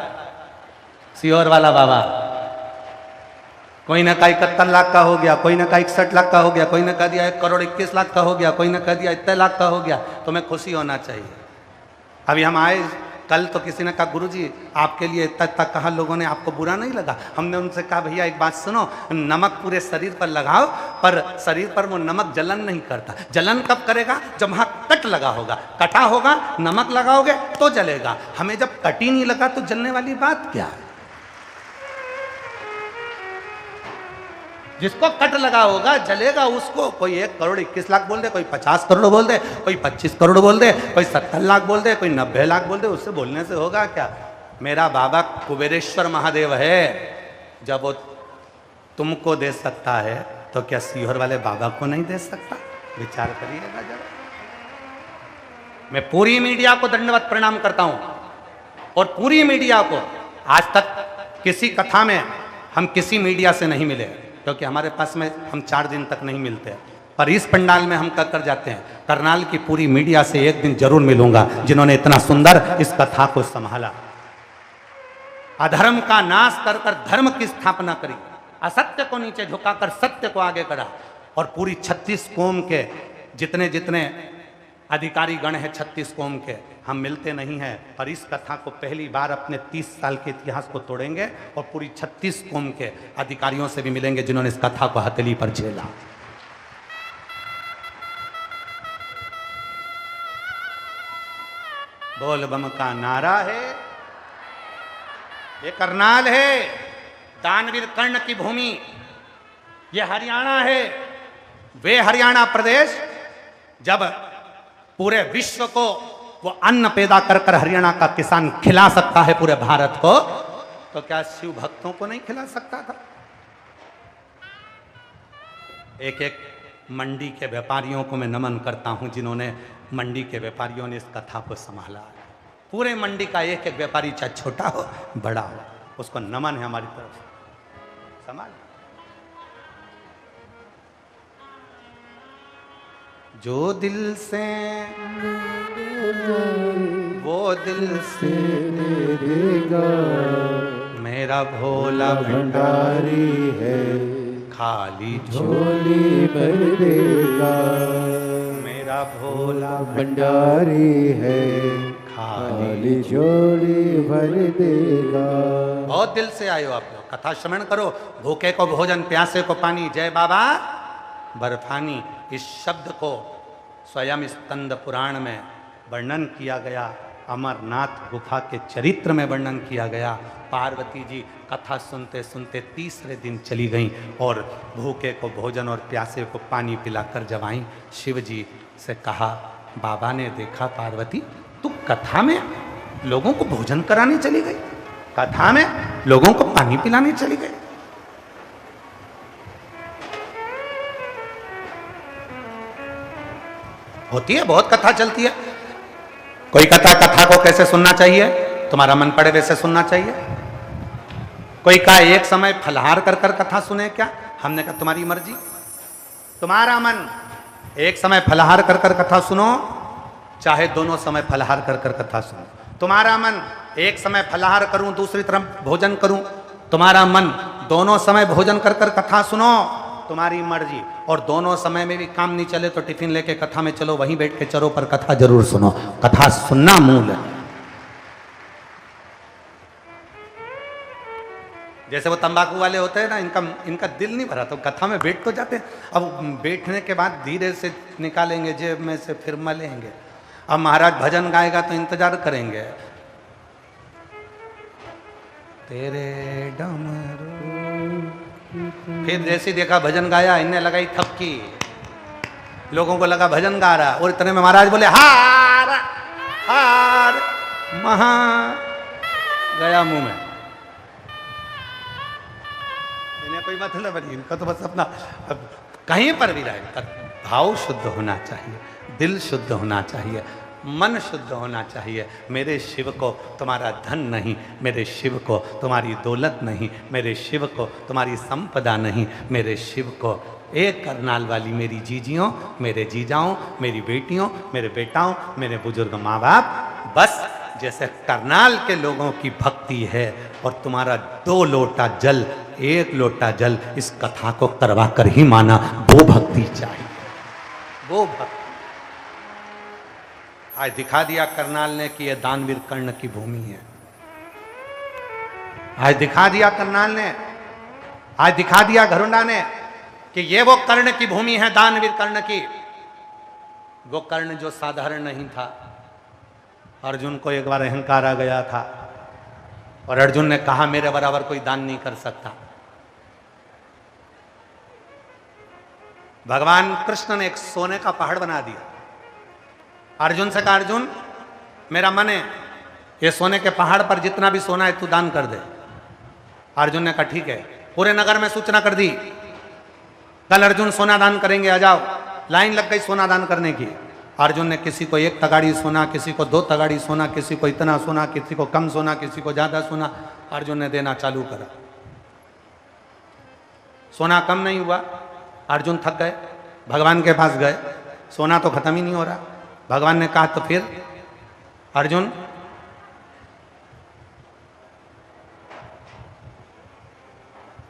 सीहोर वाला बाबा। कोई ने कहा 71 लाख का हो गया, कोई ने कहा 61 लाख का हो गया, कोई ने कह दिया 1 करोड़ 21 लाख का हो गया, कोई ने कह दिया इतने लाख का हो गया। तुम्हें खुशी होना चाहिए। अभी हम आए कल तो किसी ने कहा गुरुजी आपके लिए इतना इतना कहा, लोगों ने, आपको बुरा नहीं लगा? हमने उनसे कहा भैया एक बात सुनो, नमक पूरे शरीर पर लगाओ, पर शरीर पर वो नमक जलन नहीं करता। जलन कब करेगा? जब वहाँ कट लगा होगा, कटा होगा, नमक लगाओगे तो जलेगा। हमें जब कट ही नहीं लगा तो जलने वाली बात क्या है? जिसको कट लगा होगा जलेगा, उसको कोई 1 करोड़ 21 लाख बोल दे, कोई 50 करोड़ बोल दे, कोई 25 करोड़ बोल दे, कोई 70 लाख बोल दे, कोई 90 लाख बोल दे, उससे बोलने से होगा क्या? मेरा बाबा कुबेरेश्वर महादेव है, जब वो तुमको दे सकता है तो क्या सीहोर वाले बाबा को नहीं दे सकता? विचार करिएगा जरा। मैं पूरी मीडिया को दंडवत प्रणाम करता हूं, और पूरी मीडिया को, आज तक किसी कथा में हम किसी मीडिया से नहीं मिले, क्योंकि हमारे पास में हम 4 दिन तक नहीं मिलते, पर इस पंडाल में हम कर जाते हैं। करनाल की पूरी मीडिया से एक दिन जरूर मिलूंगा, जिन्होंने इतना सुंदर इस कथा को संभाला। अधर्म का नाश कर कर धर्म की स्थापना करी, असत्य को नीचे झुकाकर सत्य को आगे करा, और पूरी 36 कौम के जितने जितने अधिकारी गण हैं 36 कौम के, हम मिलते नहीं हैं, पर इस कथा को पहली बार अपने 30 साल के इतिहास को तोड़ेंगे और पूरी 36 कौम के अधिकारियों से भी मिलेंगे जिन्होंने इस कथा को हथेली पर झेला। बोल बम का नारा है, ये करनाल है, दानवीर कर्ण की भूमि, ये हरियाणा है। वे हरियाणा प्रदेश जब पूरे विश्व को वो अन्न पैदा कर कर हरियाणा का किसान खिला सकता है पूरे भारत को, तो क्या शिव भक्तों को नहीं खिला सकता था? एक एक मंडी के व्यापारियों को मैं नमन करता हूं, जिन्होंने मंडी के व्यापारियों ने इस कथा को संभाला। पूरे मंडी का एक एक व्यापारी, चाहे छोटा हो बड़ा हो, उसको नमन है हमारी तरफ से। संभाल जो दिल से वो दिल से देगा, मेरा भोला भंडारी है, खाली झोली भर देगा। मेरा भोला भंडारी है, खाली झोली भर देगा। बहुत दिल से आए हो आप लोग, कथा श्रवण करो। भूखे को भोजन, प्यासे को पानी, जय बाबा बर्फानी। इस शब्द को स्वयं स्कंद पुराण में वर्णन किया गया, अमरनाथ गुफा के चरित्र में वर्णन किया गया। पार्वती जी कथा सुनते सुनते तीसरे दिन चली गईं और भूखे को भोजन और प्यासे को पानी पिलाकर जब आईं, शिव जी से कहा, बाबा ने देखा पार्वती तू कथा में लोगों को भोजन कराने चली गई, कथा में लोगों को पानी पिलाने चली गई। होती है, बहुत कथा चलती है। कोई कथा को कैसे सुनना चाहिए, तुम्हारा मन पड़े वैसे सुनना चाहिए। कोई कहा एक समय फलहार कर कर कथा सुने क्या? हमने कहा तुम्हारी मर्जी, तुम्हारा मन। एक समय फलहार कर कर कथा सुनो, चाहे दोनों समय फलहार कर कर कथा सुनो, तुम्हारा मन। एक समय फलहार करूं, दूसरी तरफ भोजन करूं, तुम्हारा मन। दोनों समय भोजन कर कर कथा सुनो, तुम्हारी मर्जी। और दोनों समय में भी काम नहीं चले तो टिफिन लेके कथा में चलो, वहीं बैठ के चरो पर कथा जरूर सुनो। कथा सुनना मूल है। जैसे वो तंबाकू वाले होते हैं ना, इनका दिल नहीं भरा तो कथा में बैठ तो जाते हैं। अब बैठने के बाद धीरे से निकालेंगे जेब में से, फिर मलेंगे। अब महाराज भजन गाएगा तो इंतजार करेंगे। तेरे डमरू, फिर जैसे देखा भजन गाया, इनने लगाई थपकी, लोगों को लगा भजन गा रहा, और इतने में महाराज बोले हार हार, महा गया मुंह में। इन्हें कोई मतलब नहीं, इनका तो बस अपना। अब कहीं पर भी रहे, भाव शुद्ध होना चाहिए, दिल शुद्ध होना चाहिए, मन शुद्ध होना चाहिए। मेरे शिव को तुम्हारा धन नहीं, मेरे शिव को तुम्हारी दौलत नहीं, मेरे शिव को तुम्हारी संपदा नहीं, मेरे शिव को एक करनाल वाली मेरी जीजियों, मेरे जीजाओं, मेरी बेटियों, मेरे बेटाओं, मेरे बुजुर्ग माँ बाप, बस जैसे करनाल के लोगों की भक्ति है। और तुम्हारा 2 लोटा जल, 1 लोटा जल इस कथा को करवा कर ही माना, वो भक्ति चाहिए, वो भक्ति। आज दिखा दिया करनाल ने कि यह दानवीर कर्ण की भूमि है। आज दिखा दिया करनाल ने, आज दिखा दिया घरुंडा ने कि ये वो कर्ण की भूमि है, दानवीर कर्ण की। वो कर्ण जो साधारण नहीं था। अर्जुन को एक बार अहंकार आ गया था और अर्जुन ने कहा मेरे बराबर कोई दान नहीं कर सकता। भगवान कृष्ण ने एक सोने का पहाड़ बना दिया। अर्जुन से कहा अर्जुन मेरा मन है ये सोने के पहाड़ पर जितना भी सोना है तू दान कर दे। अर्जुन ने कहा ठीक है। पूरे नगर में सूचना कर दी कल अर्जुन सोना दान करेंगे, आ जाओ। लाइन लग गई सोना दान करने की। अर्जुन ने किसी को 1 तगाड़ी सोना, किसी को 2 तगाड़ी सोना, किसी को इतना सोना, किसी को कम सोना, किसी को ज्यादा सोना अर्जुन ने देना चालू करा। सोना कम नहीं हुआ, अर्जुन थक गए, भगवान के पास गए, सोना तो खत्म ही नहीं हो रहा। भगवान ने कहा तो फिर अर्जुन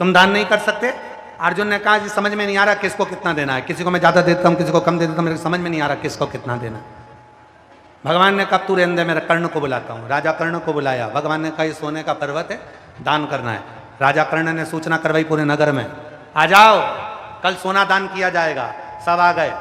तुम दान नहीं कर सकते? अर्जुन ने कहा जी समझ में नहीं आ रहा किसको कितना देना है, किसी को मैं ज्यादा देता हूं, किसी को कम दे देता हूं, मेरे समझ में नहीं आ रहा किसको कितना देना। भगवान ने कहा तू रहने दे, मेरा कर्ण को बुलाता हूं। राजा कर्ण को बुलाया। भगवान ने कहा ये सोने का पर्वत है, दान करना है। राजा कर्ण ने सूचना करवाई पूरे नगर में, आ जाओ कल सोना दान किया जाएगा। सब आ गए।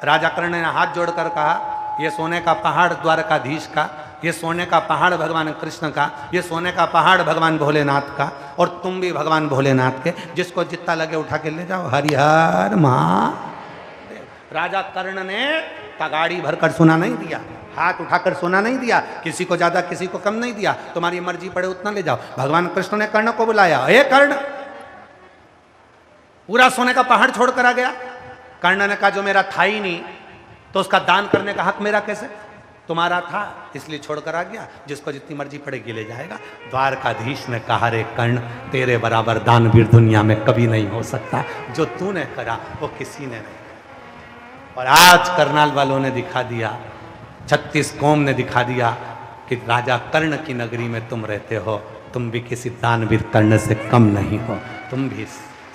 राजा कर्ण ने हाथ जोड़कर कहा ये सोने का पहाड़ द्वारकाधीश का, ये सोने का पहाड़ भगवान कृष्ण का, ये सोने का पहाड़ भगवान भोलेनाथ का, और तुम भी भगवान भोलेनाथ के, जिसको जितना लगे उठा के ले जाओ। हरिहर महादेव। राजा कर्ण ने तगाड़ी भरकर सोना नहीं दिया, हाथ उठाकर सोना नहीं दिया, किसी को ज्यादा किसी को कम नहीं दिया। तुम्हारी मर्जी पड़े उतना ले जाओ। भगवान कृष्ण ने कर्ण को बुलाया, हे कर्ण, पूरा सोने का पहाड़ छोड़कर आ गया। कर्ण ने कहा जो मेरा था ही नहीं तो उसका दान करने का हक मेरा कैसे? तुम्हारा था इसलिए छोड़कर आ गया, जिसको जितनी मर्जी पड़ेगी ले जाएगा। द्वारकाधीश ने कहा रे कर्ण तेरे बराबर दानवीर दुनिया में कभी नहीं हो सकता, जो तूने करा वो किसी ने नहीं। और आज करनाल वालों ने दिखा दिया, 36 कौम ने दिखा दिया कि राजा कर्ण की नगरी में तुम रहते हो, तुम भी किसी दानवीर कर्ण से कम नहीं हो, तुम भी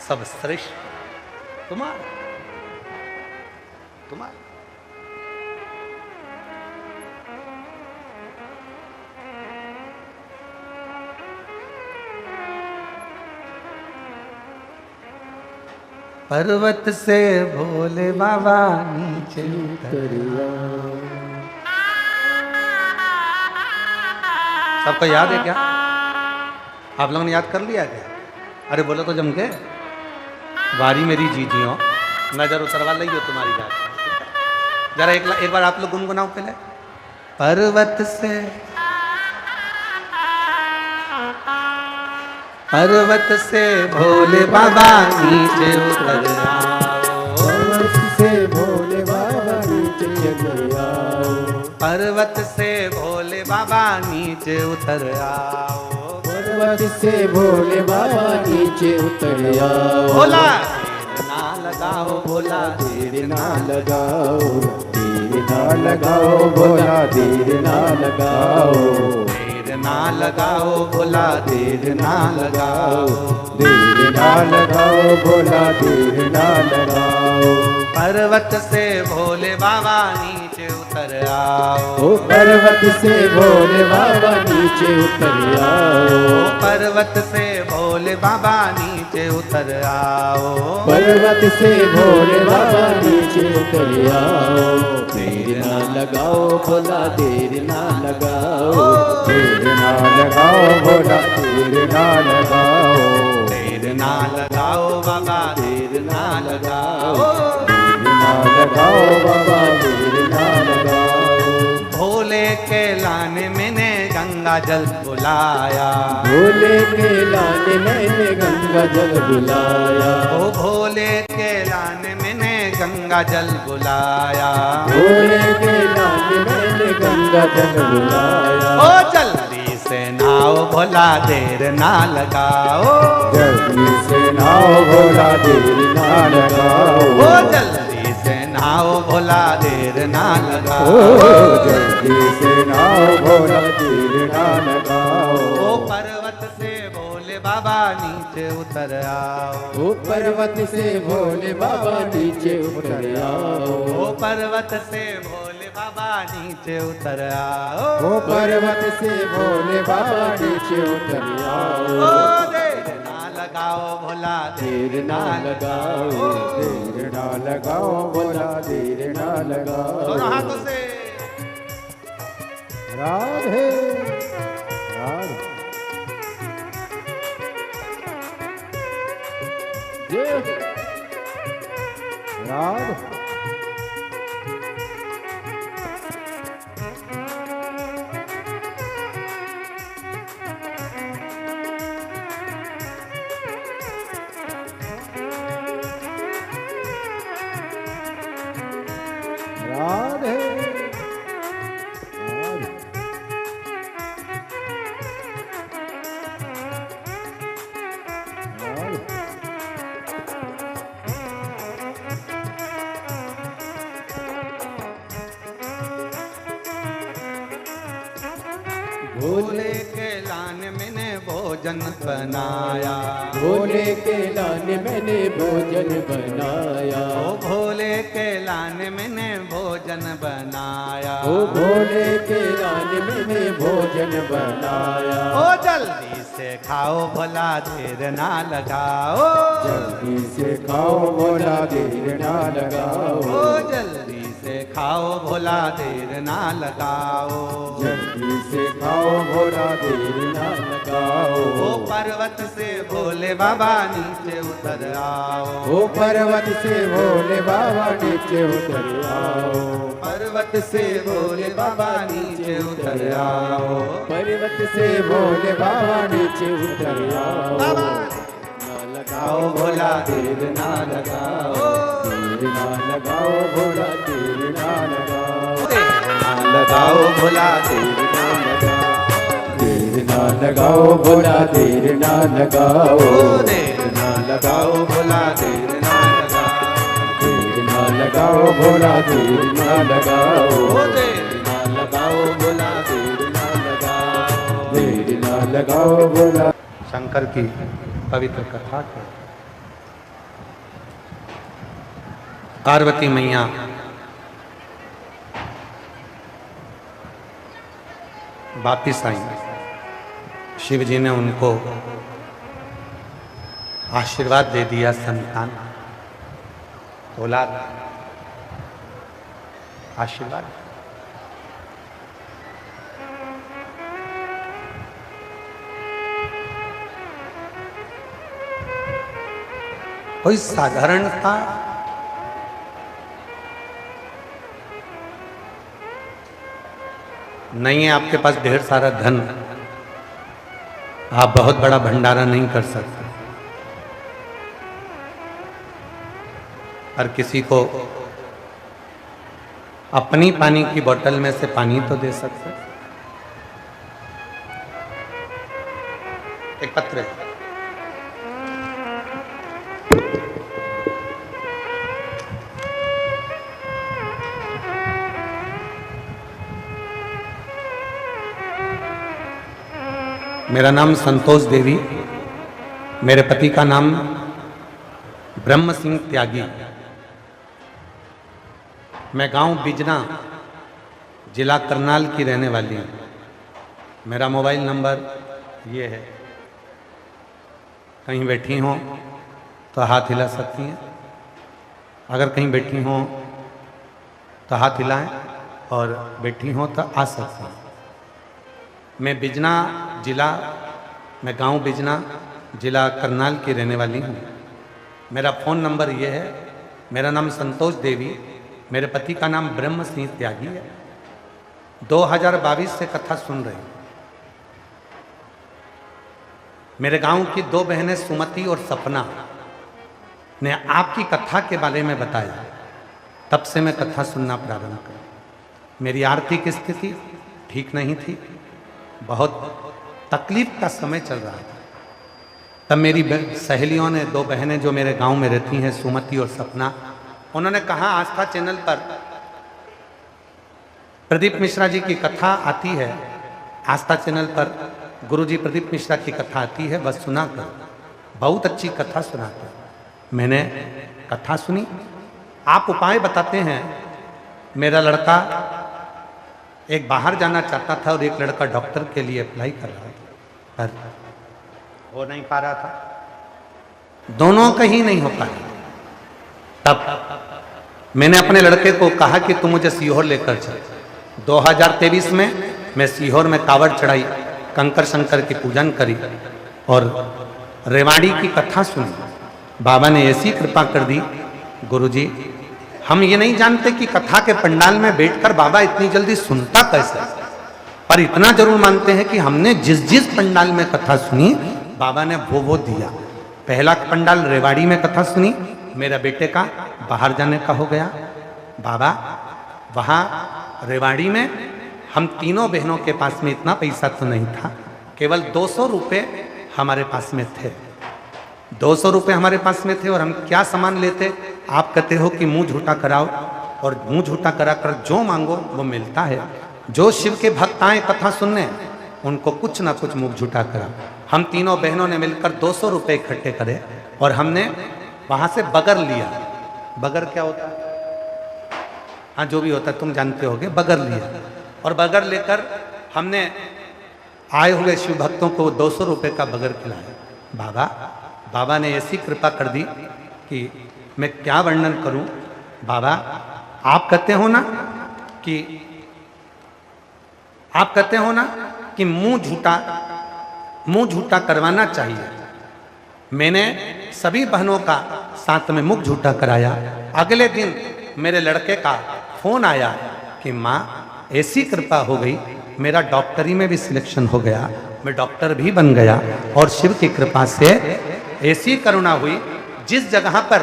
सब श्रेष्ठ तुम्हारा। पर्वत से भोले बाबा नीचे उतरिया। सबको याद है क्या? आप लोगों ने याद कर लिया क्या? अरे बोलो तो जम के। वारी मेरी जीजियों नजर उतरवा ली हो तुम्हारी बात। जरा एक बार आप लोग गुनगुनाओ पहले। पर्वत से भोले बाबा नीचे उतर आओ, पर्वत से भोले बाबा नीचे उतर आओ, पर्वत से भोले बाबा नीचे उतर आओ, पर्वत पर्वत से भोले बाबा नीचे उतर आओ। भोला देर ना लगाओ, भोला देर ना लगाओ, देर ना लगाओ, भोला देर ना लगाओ। देर ना लगाओ, भोला देर ना लगाओ। देर ना लगाओ, भोला देर ना लगाओ। पर्वत से भोले बाबा नीचे उतर आओ। ओ पर्वत से भोले बाबा नीचे उतर आओ। पर्वत से भोले बाबा नीचे उतर आओ। पर्वत से भोले बाबा नीचे उतर आओ। देर ना लगाओ, भोला देर ना लगाओ। देर ना लगाओ, भोला देर ना लगाओ। देर ना लगाओ बाबा, देर ना लगाओ। देर ना लगाओ बाबा, देर ना लगाओ। भोले के लाने मैंने गंगा जल बुलाया। भोले के लाने मैंने गंगा जल बुलाया। ओ भोले के लाने मैंने गंगा जल बुलाया। भोले के लाने मैंने गंगा जल बुलाया। ओ जल्दी से नाओ भोला देर ना लगाओ। जल्दी से नाओ भोला देर ना लगाओ। ओ जल्दी से नाओ भोला देर ना लगाओ। जल्दी से नाओ भोला देर ना लगाओ। ओ पर्वत से भोले बाबा नीचे उतर आओ। ओ पर्वत से भोले बाबा नीचे उतर आओ। ओ पर्वत से भोले बाबा नीचे उतर आओ। ओ पर्वत से भोले बाबा नीचे उतर आओ। ओ देर ना लगाओ भोला देर ना लगाओ, देर ना लगाओ, भोला देर ना लगाओ। दोनों हाथों से राधे राधे जय राधे। राधे राधे भोले के लाने मैंने भोजन बनाया। भोले के लाने मैंने भोजन बनाया। ओ भोले के लाने मैंने भोजन बनाया। ओ भोले के लाने मैंने भोजन बनाया। ओ जल्दी से खाओ भोला देर ना लगाओ। जल्दी से खाओ भोला देर ना लगाओ। ओ जल्दी से खाओ भोला देर ना लगाओ। जल्दी से खाओ भोला देर ना लगाओ। ओ पर्वत से भोले बाबा नीचे उतर आओ। ओ पर्वत से भोले बाबा नीचे उतर आओ। पर्वत से भोले बाबा नीचे उतर आओ। पर्वत से भोले बाबा नीचे उतर आओ। बाबा ना लगाओ आओ भोला देर ना लगाओ। देर ना लगाओ भोला देर ना लगाओ। देर ना लगाओ भोला देर ना लगाओ। देर ना लगाओ भोला देर ना लगाओ। ओ देर ना लगाओ भोला देर ना लगाओ। देर ना लगाओ भोला देर ना लगाओ। ओ देर ना लगाओ भोला देर ना लगाओ। देर ना लगाओ भोला। शंकर की पवित्र कथा के पार्वती मैया वापिस आई। शिव जी ने उनको आशीर्वाद दे दिया, संतान औलाद आशीर्वाद। कोई साधारण था नहीं है आपके पास ढेर सारा धन, आप बहुत बड़ा भंडारा नहीं कर सकते, पर किसी को अपनी पानी की बोतल में से पानी तो दे सकते। एक पत्र है। मेरा नाम संतोष देवी, मेरे पति का नाम ब्रह्म सिंह त्यागी। मैं गांव बिजना, जिला करनाल की रहने वाली हूँ। मेरा मोबाइल नंबर ये है। कहीं बैठी हों तो हाथ हिला सकती हैं। अगर कहीं बैठी हों तो हाथ हिलाएं और बैठी हों तो आ सकती हैं। मैं बिजना जिला, मैं गांव बिजना, जिला करनाल की रहने वाली हूँ। मेरा फ़ोन नंबर ये है। मेरा नाम संतोष देवी, मेरे पति का नाम ब्रह्म सिंह त्यागी है। 2022 से कथा सुन रही हूँ। मेरे गांव की 2 बहनें सुमति और सपना ने आपकी कथा के बारे में बताया। तब से मैं कथा सुनना प्रारंभ कर। मेरी आर्थिक स्थिति ठीक नहीं थी, बहुत तकलीफ का समय चल रहा था। तब मेरी सहेलियों ने, 2 बहनें जो मेरे गांव में रहती हैं, सुमति और सपना, उन्होंने कहा आस्था चैनल पर प्रदीप मिश्रा जी की कथा आती है। आस्था चैनल पर गुरुजी प्रदीप मिश्रा की कथा आती है, बस सुना कर, बहुत अच्छी कथा सुनाते हैं। मैंने कथा सुनी। आप उपाय बताते हैं। मेरा लड़का एक बाहर जाना चाहता था और एक लड़का डॉक्टर के लिए अप्लाई कर रहा था, पर हो नहीं पा रहा था। दोनों का ही नहीं हो पाया। तब मैंने अपने लड़के को कहा कि तू मुझे सीहोर लेकर चल। 2023 में मैं सीहोर में कावड़ चढ़ाई, कंकर शंकर की पूजन करी और रेवाड़ी की कथा सुनी। बाबा ने ऐसी कृपा कर दी। गुरुजी, हम ये नहीं जानते कि कथा के पंडाल में बैठकर बाबा इतनी जल्दी सुनता कैसे, पर इतना जरूर मानते हैं कि हमने जिस जिस पंडाल में कथा सुनी, बाबा ने वो दिया। पहला पंडाल रेवाड़ी में कथा सुनी, मेरा बेटे का बाहर जाने का हो गया। बाबा वहाँ रेवाड़ी में हम तीनों बहनों के पास में इतना पैसा तो नहीं था, केवल 200 रुपये हमारे पास में थे। 200 रुपये हमारे पास में थे और हम क्या सामान लेते। आप कहते हो कि मुंह झूठा कराओ, और मुंह झूठा कराकर जो मांगो वो मिलता है। जो शिव के भक्त आए कथा सुनने, उनको कुछ ना कुछ मुंह झूठा करा। हम तीनों बहनों ने मिलकर 200 रुपये इकट्ठे करे और हमने वहाँ से बगर लिया। बगर क्या होता है? हाँ, जो भी होता है तुम जानते होगे। बगर लिया और बगर लेकर हमने आए हुए शिव भक्तों को 200 रुपये का बगर खिलाया। बाबा ने ऐसी कृपा कर दी कि मैं क्या वर्णन करूं। बाबा, आप कहते हो ना कि मुंह झूठा करवाना चाहिए। मैंने सभी बहनों का साथ में मुंह झूठा कराया। अगले दिन मेरे लड़के का फोन आया कि माँ ऐसी कृपा हो गई, मेरा डॉक्टरी में भी सिलेक्शन हो गया, मैं डॉक्टर भी बन गया। और शिव की कृपा से ऐसी करुणा हुई, जिस जगह पर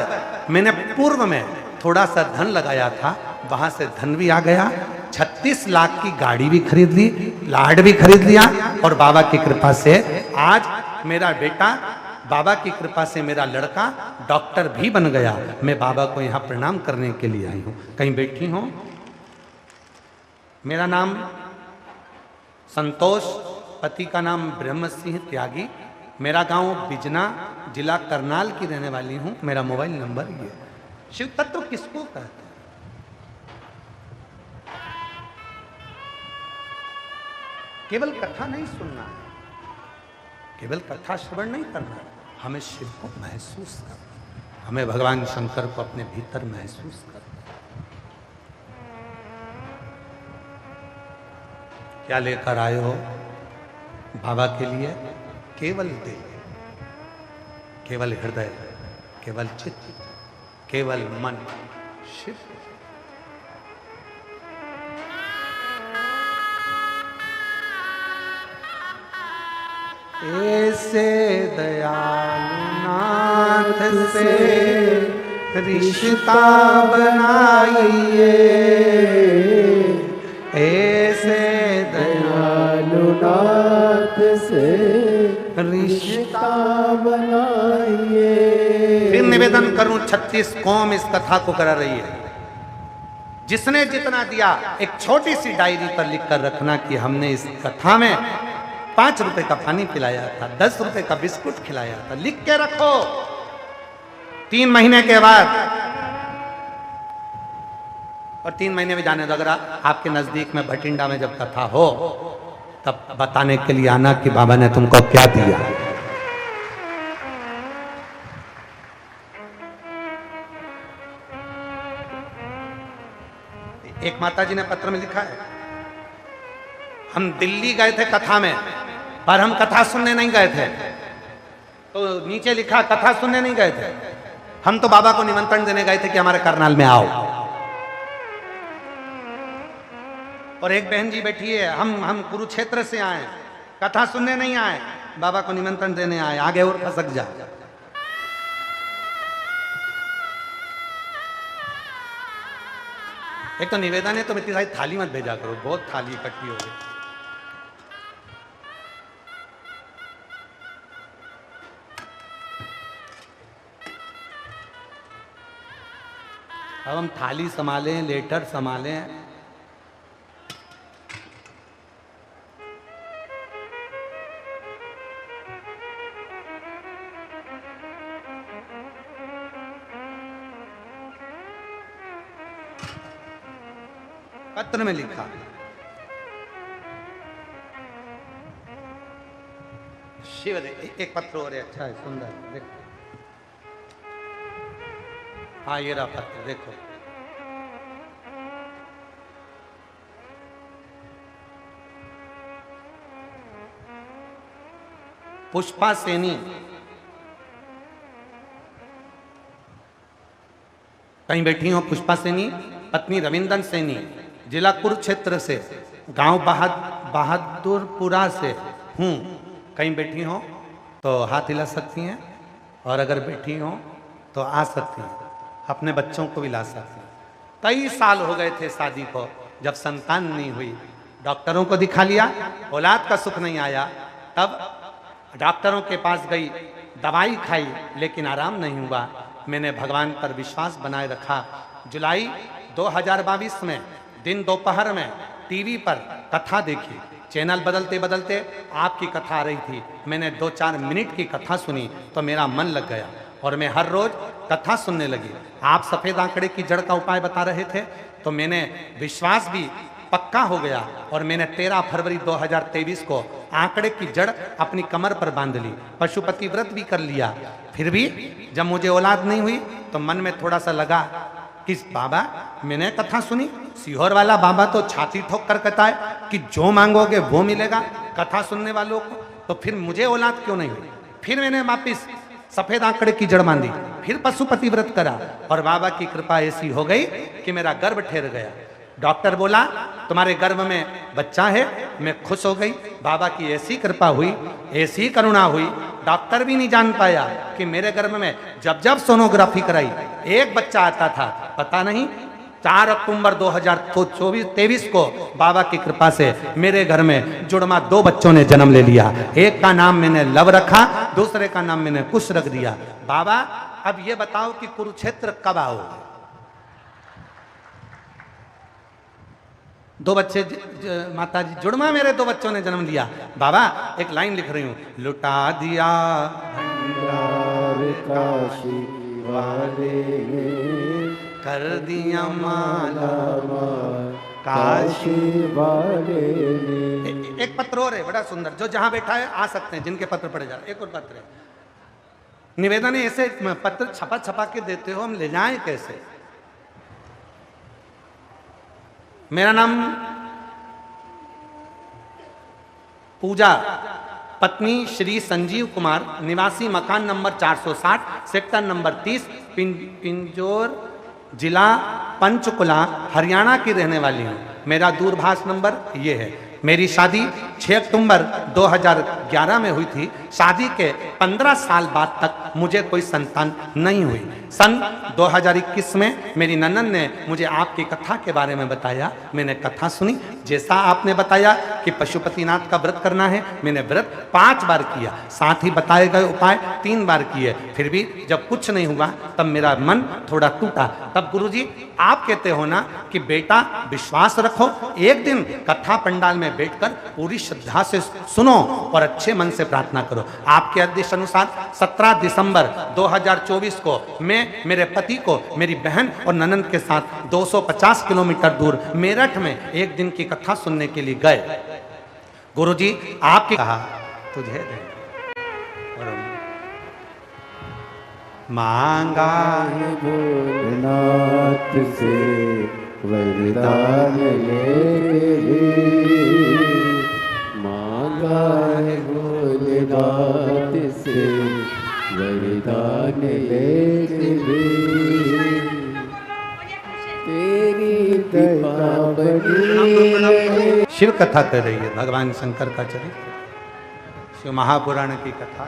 मैंने पूर्व में थोड़ा सा धन लगाया था, वहां से धन भी आ गया। 36 लाख की गाड़ी भी खरीद ली, लाड भी खरीद लिया। और बाबा की कृपा से आज मेरा बेटा, बाबा की कृपा से मेरा लड़का डॉक्टर भी बन गया। मैं बाबा को यहाँ प्रणाम करने के लिए आई हूँ। कहीं बैठी हूँ। मेरा नाम संतोष, पति का नाम ब्रह्म सिंह त्यागी। मेरा गांव बिजना, जिला करनाल की रहने वाली हूँ। मेरा मोबाइल नंबर ये। शिव तत्व किसको कहते हैं? केवल कथा नहीं सुनना है, केवल कथा श्रवण नहीं करना है, हमें शिव को महसूस करना, हमें भगवान शंकर को अपने भीतर महसूस करना। क्या लेकर आए हो बाबा के लिए? केवल दिल, केवल हृदय, केवल चित्त, केवल मन। शिव ऐसे दयालु नाथ से रिश्ता बनाइए, ऐसे दयालु नाथ से रिश्ता बनाइए। फिर निवेदन करूं, 36 कौम इस कथा को करा रही है। जिसने जितना दिया एक छोटी सी डायरी पर लिख कर रखना कि हमने इस कथा में 5 रुपए का पानी पिलाया था, 10 रुपए का बिस्कुट खिलाया था, लिख के रखो। 3 महीने के बाद, और 3 महीने में जाने दो, अगर आपके नजदीक में भटिंडा में जब कथा हो तब बताने के लिए आना कि बाबा ने तुमको क्या दिया। एक माता जी ने पत्र में लिखा है, हम दिल्ली गए थे कथा में, पर हम कथा सुनने नहीं गए थे। तो नीचे लिखा कथा सुनने नहीं गए थे, हम तो बाबा को निमंत्रण देने गए थे कि हमारे करनाल में आओ। और एक बहन जी बैठी है, हम कुरुक्षेत्र से आए, कथा सुनने नहीं आए, बाबा को निमंत्रण देने आए, आगे और खसक जा। एक तो निवेदन है, तुम इतनी सारी थाली मत भेजा करो, बहुत थाली इकट्ठी हो गई। अब हम थाली संभालें, लेटर संभालें। पत्र में लिखा, शिव एक पत्र और है, अच्छा है, सुंदर, देखो। हाँ ये रहा पत्र, देखो। पुष्पा सेनी, कहीं बैठी हो पुष्पा सेनी, पत्नी रविंदर सेनी, जिला कुरुक्षेत्र से, गांव बहादुरपुरा से हूँ। कहीं बैठी हो तो हाथ हिला सकती हैं, और अगर बैठी हो तो आ सकती हैं, अपने बच्चों को भी ला सकती हैं। कई साल हो गए थे शादी को, जब संतान नहीं हुई, डॉक्टरों को दिखा लिया, औलाद का सुख नहीं आया, तब डॉक्टरों के पास गई, दवाई खाई, लेकिन आराम नहीं हुआ। मैंने भगवान पर विश्वास बनाए रखा। जुलाई 2022 में दिन दोपहर में टीवी पर कथा देखी, चैनल बदलते बदलते आपकी कथा आ रही थी। मैंने 2-4 मिनट की कथा सुनी तो मेरा मन लग गया, और मैं हर रोज कथा सुनने लगी। आप सफ़ेद आंकड़े की जड़ का उपाय बता रहे थे, तो मैंने विश्वास भी पक्का हो गया, और मैंने 13 फरवरी 2023 को आंकड़े की जड़ अपनी कमर पर बांध ली, पशुपति व्रत भी कर लिया। फिर भी जब मुझे औलाद नहीं हुई तो मन में थोड़ा सा लगा कि बाबा, मैंने कथा सुनी, सीहोर वाला बाबा तो छाती ठोक कर कहता है कि जो मांगोगे वो मिलेगा कथा सुनने वालों को, तो फिर मुझे औलाद क्यों नहीं हुई। फिर मैंने वापिस सफेद आंकड़े की जड़ बांधी, फिर पशुपति व्रत करा, और बाबा की कृपा ऐसी हो गई कि मेरा गर्भ ठहर गया। डॉक्टर बोला तुम्हारे गर्भ में बच्चा है। मैं खुश हो गई, बाबा की ऐसी कृपा हुई, ऐसी करुणा हुई, डॉक्टर भी नहीं जान पाया कि मेरे गर्भ में जब जब सोनोग्राफी कराई एक बच्चा आता था। पता नहीं 4 अक्टूबर 2023 को बाबा की कृपा से मेरे घर में जुड़वा 2 बच्चों ने जन्म ले लिया। एक का नाम मैंने लव रखा, दूसरे का नाम मैंने कुश रख दिया। बाबा अब ये बताओ कि कुरुक्षेत्र कब आओगे। 2 बच्चे माता जी जुड़वा मेरे 2 बच्चों ने जन्म लिया। बाबा एक लाइन लिख रही हूं, लुटा दिया भंडार काशी वाले ने, कर दिया माला काशी वाले ने। एक पत्र और है बड़ा सुंदर, जो जहां बैठा है आ सकते हैं, जिनके पत्र पढ़े जा रहे। एक और पत्र है, निवेदन है, ऐसे पत्र छपा छपा के देते हो, हम ले जाएं कैसे। मेरा नाम पूजा, पत्नी श्री संजीव कुमार, निवासी मकान नंबर 460, सेक्टर नंबर 30, पिंजौर, जिला पंचकुला, हरियाणा की रहने वाली हूँ। मेरा दूरभाष नंबर ये है। मेरी शादी 6 अक्टूबर 2011 में हुई थी। शादी के 15 साल बाद तक मुझे कोई संतान नहीं हुई। सन 2021 में मेरी ननद ने मुझे आपकी कथा के बारे में बताया। मैंने कथा सुनी, जैसा आपने बताया कि पशुपतिनाथ का व्रत करना है, मैंने व्रत 5 बार किया, साथ ही बताए गए उपाय 3 बार किए, फिर भी जब कुछ नहीं हुआ तब मेरा मन थोड़ा टूटा। तब गुरुजी आप कहते हो ना कि बेटा विश्वास रखो, एक दिन कथा पंडाल में बैठकर पूरी श्रद्धा से सुनो और अच्छे मन से प्रार्थना करो। आपके आदेश अनुसार 17 दिसंबर 2024 को मैं मेरे पति को मेरी बहन और ननंद के साथ 250 किलोमीटर दूर मेरठ में एक दिन की कथा सुनने के लिए गए। गुरुजी आपके कहा तुझे दे और मांगा है भोलेनाथ से वरदान लेके, मांगा है भोलेनाथ से वरदान लेके, तेरी कृपा बनी रहे। शिव कथा कर रही है, भगवान शंकर का चरित्र, शिव महापुराण की कथा।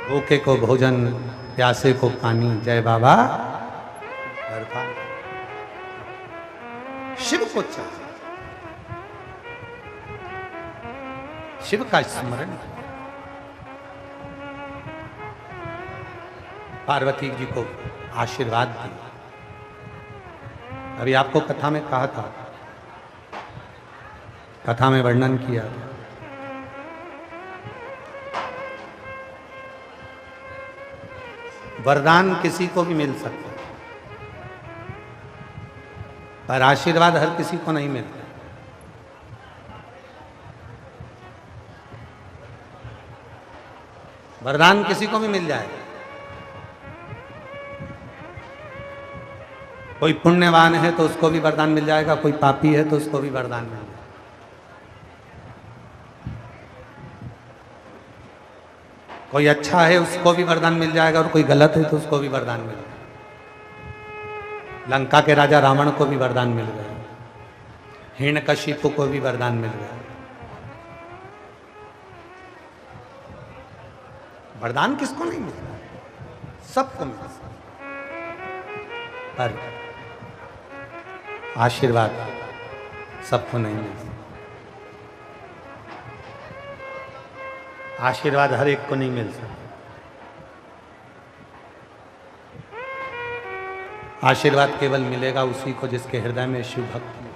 भूखे को भोजन, प्यासे को पानी, जय बाबा दरबार। शिव को चाहिए, शिव का स्मरण। पार्वती जी को आशीर्वाद दिया। अभी आपको कथा में कहा था, कथा में वर्णन किया, वरदान किसी को भी मिल सकता है पर आशीर्वाद हर किसी को नहीं मिलता। वरदान किसी को भी मिल जाएगा। कोई पुण्यवान है तो उसको भी वरदान मिल जाएगा, कोई पापी है तो उसको भी वरदान मिल जाएगा। कोई अच्छा है उसको भी वरदान मिल जाएगा और कोई गलत है तो उसको भी वरदान मिल जाएगा। लंका के राजा रावण को भी वरदान मिल गया, हिरण्यकशिपु को भी वरदान मिल गया। वरदान किसको नहीं मिलता? सबको मिलता, पर आशीर्वाद सबको नहीं मिलता। आशीर्वाद हर एक को नहीं मिल सकता। आशीर्वाद केवल मिलेगा उसी को जिसके हृदय में शिव भक्ति है।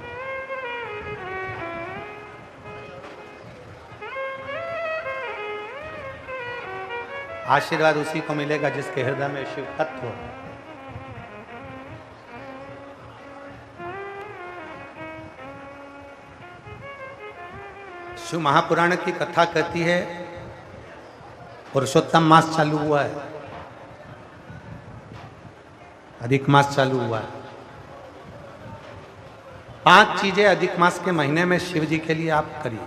आशीर्वाद उसी को मिलेगा जिसके हृदय में शिव तत्व हो। शिव महापुराण की कथा कहती है, पुरुषोत्तम मास चालू हुआ है, अधिक मास चालू हुआ है। 5 चीजें अधिक मास के महीने में शिव जी के लिए आप करिए।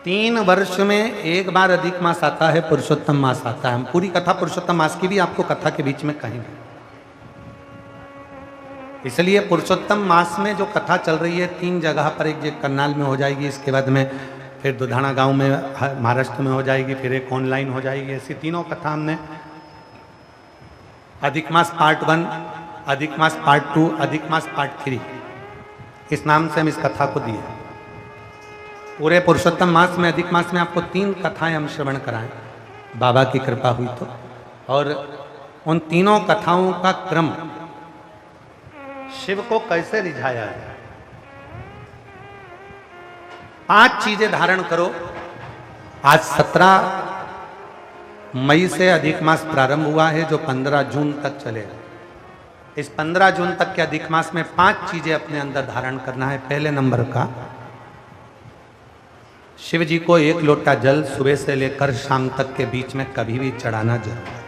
3 वर्ष में एक बार अधिक मास आता है, पुरुषोत्तम मास आता है। हम पूरी कथा पुरुषोत्तम मास की भी आपको कथा के बीच में कहेंगे। इसलिए पुरुषोत्तम मास में जो कथा चल रही है 3 जगह पर, एक करनाल में हो जाएगी, इसके बाद में फिर दुधाना गांव में महाराष्ट्र में हो जाएगी, फिर एक ऑनलाइन हो जाएगी। ऐसी 3 कथा हमने अधिक मास पार्ट 1, अधिक मास पार्ट 2, अधिक मास पार्ट 3, इस नाम से हम इस कथा को दिए। पूरे पुरुषोत्तम मास में, अधिक मास में आपको 3 कथाएं हम श्रवण कराएं, बाबा की कृपा हुई तो। और उन तीनों कथाओं का क्रम, शिव को कैसे रिझाया है। 5 चीजें धारण करो। आज 17 मई से अधिक मास प्रारंभ हुआ है, जो 15 जून तक चलेगा। इस 15 जून तक के अधिक मास में 5 चीजें अपने अंदर धारण करना है। पहले नंबर का, शिव जी को 1 लोटा जल सुबह से लेकर शाम तक के बीच में कभी भी चढ़ाना जरूर है।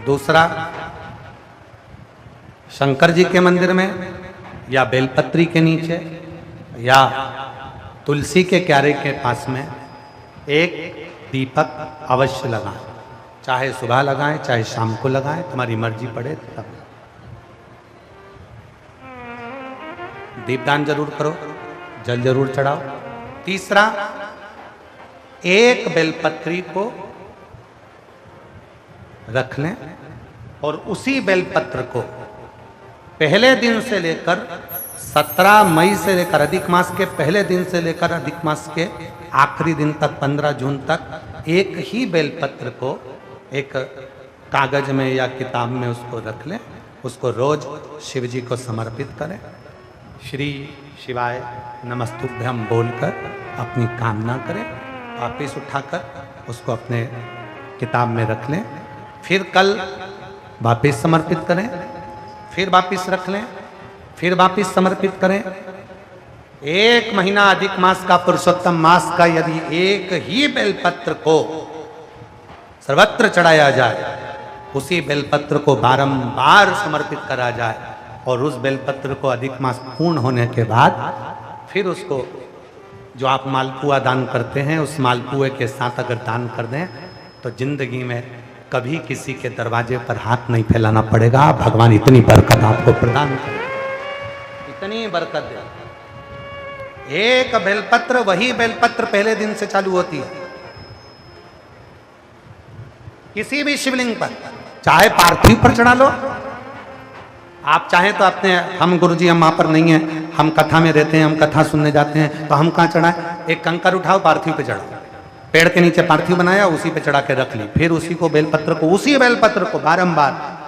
दूसरा, शंकर जी के मंदिर में या बेलपत्री के नीचे या तुलसी के क्यारे के पास में एक दीपक अवश्य लगाएं। चाहे सुबह लगाएं, चाहे शाम को लगाएं, तुम्हारी मर्जी पड़े तब। दीपदान जरूर करो, जल जरूर चढ़ाओ। तीसरा, एक बेलपत्री को रख लें और उसी बेलपत्र को पहले दिन से लेकर 17 मई से लेकर अधिक मास के पहले दिन से लेकर अधिक मास के आखिरी दिन तक 15 जून तक एक ही बेलपत्र को एक कागज में या किताब में उसको रख लें, उसको रोज शिव जी को समर्पित करें। श्री शिवाय नमस्तुभ्यम बोलकर अपनी कामना करें, वापिस उठाकर उसको अपने किताब में रख लें, फिर कल वापिस समर्पित करें, फिर वापिस रख लें, फिर वापिस समर्पित करें। 1 महीना अधिक मास का पुरुषोत्तम मास का यदि एक ही बेलपत्र को सर्वत्र चढ़ाया जाए, उसी बेलपत्र को बारंबार समर्पित करा जाए और उस बेलपत्र को अधिक मास पूर्ण होने के बाद फिर उसको जो आप मालपुआ दान करते हैं उस मालपुए के साथ अगर दान कर दें तो जिंदगी में कभी किसी के दरवाजे पर हाथ नहीं फैलाना पड़ेगा। भगवान इतनी बरकत आपको प्रदान करे, इतनी बरकत दे। एक बेलपत्र, वही बेलपत्र पहले दिन से चालू होती है। किसी भी शिवलिंग पर, चाहे पार्थिव पर चढ़ा लो, आप चाहें तो अपने, हम गुरुजी हम वहां पर नहीं है, हम कथा में रहते हैं, हम कथा सुनने जाते हैं, तो हम कहाँ चढ़ाएं? एक कंकर उठाओ, पार्थिव पे चढ़ाओ, पेड़ के नीचे पार्थिव बनाया, उसी पे चढ़ा के रख ली, फिर उसी को बेलपत्र को, उसी बेलपत्र को बारंबार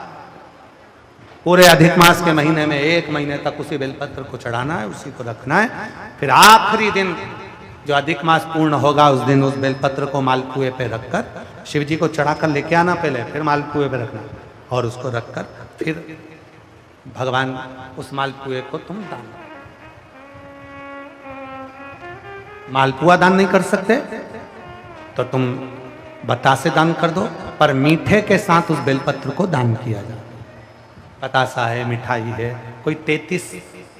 पूरे अधिक मास के महीने में 1 महीने तक उसी बेलपत्र को चढ़ाना है, उसी को रखना है। फिर आखिरी दिन जो अधिक मास पूर्ण होगा उस दिन उस बेलपत्र को मालपुए पे रखकर शिव जी को चढ़ाकर लेके आना पहले, फिर मालपुए पे रखना और उसको रखकर फिर भगवान उस मालपुए को तुम दान। मालपुआ दान नहीं कर सकते तो तुम बतासे दान कर दो, पर मीठे के साथ उस बेलपत्र को दान किया जाए। बतासा है, मिठाई है, कोई 33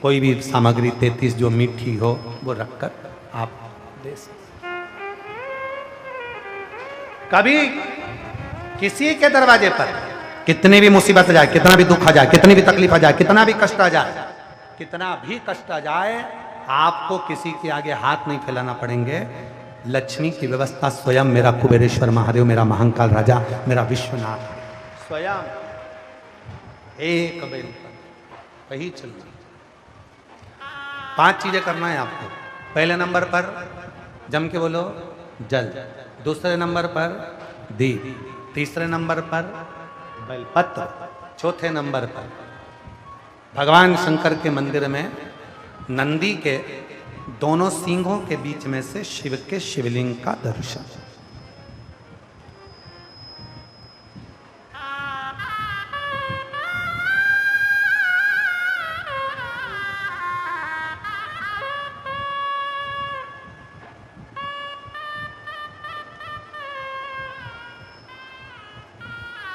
कोई भी सामग्री 33 जो मीठी हो वो रखकर आप दे सकते। कभी किसी के दरवाजे पर कितनी भी मुसीबत आ जाए, कितना भी दुख आ जाए, कितनी भी तकलीफ आ जाए, कितना भी कष्ट आ जाए, कितना भी कष्ट आ जाए, आपको किसी के आगे हाथ नहीं फैलाना पड़ेंगे। लक्ष्मी की व्यवस्था स्वयं मेरा कुबेरेश्वर महादेव, मेरा महाकाल राजा, मेरा विश्वनाथ स्वयं एक बेल पर वही चल रही। 5 चीजें करना है आपको। पहले नंबर पर जम के बोलो जल, दूसरे नंबर पर दीप, तीसरे नंबर पर बेलपत्र, चौथे नंबर पर भगवान शंकर के मंदिर में नंदी के दोनों सींगों के बीच में से शिव के शिवलिंग का दर्शन।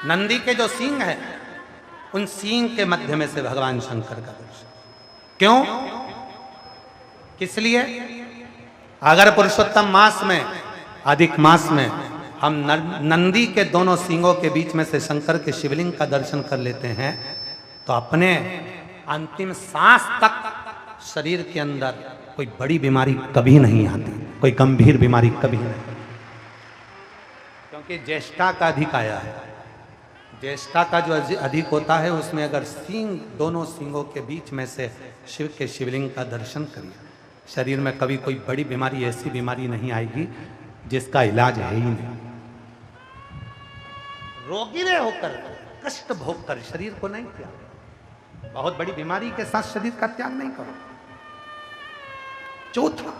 नंदी के जो सींग है उन सींग के मध्य में से भगवान शंकर का दर्शन। क्यों? किस लिए? अगर पुरुषोत्तम मास में, अधिक मास में हम नंदी के दोनों सींगों के बीच में से शंकर के शिवलिंग का दर्शन कर लेते हैं तो अपने अंतिम सांस तक शरीर के अंदर कोई बड़ी बीमारी कभी नहीं आती, कोई गंभीर बीमारी कभी नहीं, क्योंकि ज्येष्ठा का अधिक आया है। ज्येष्ठा का जो अधिक होता है उसमें अगर सींग, दोनों सींगों के बीच में से शिव के शिवलिंग का दर्शन करिए, शरीर में कभी कोई बड़ी बीमारी, ऐसी बीमारी नहीं आएगी जिसका इलाज है ही नहीं। रोगी रहे होकर, कष्ट भोग कर शरीर को नहीं त्याग, बहुत बड़ी बीमारी के साथ शरीर का त्याग नहीं करो। चौथा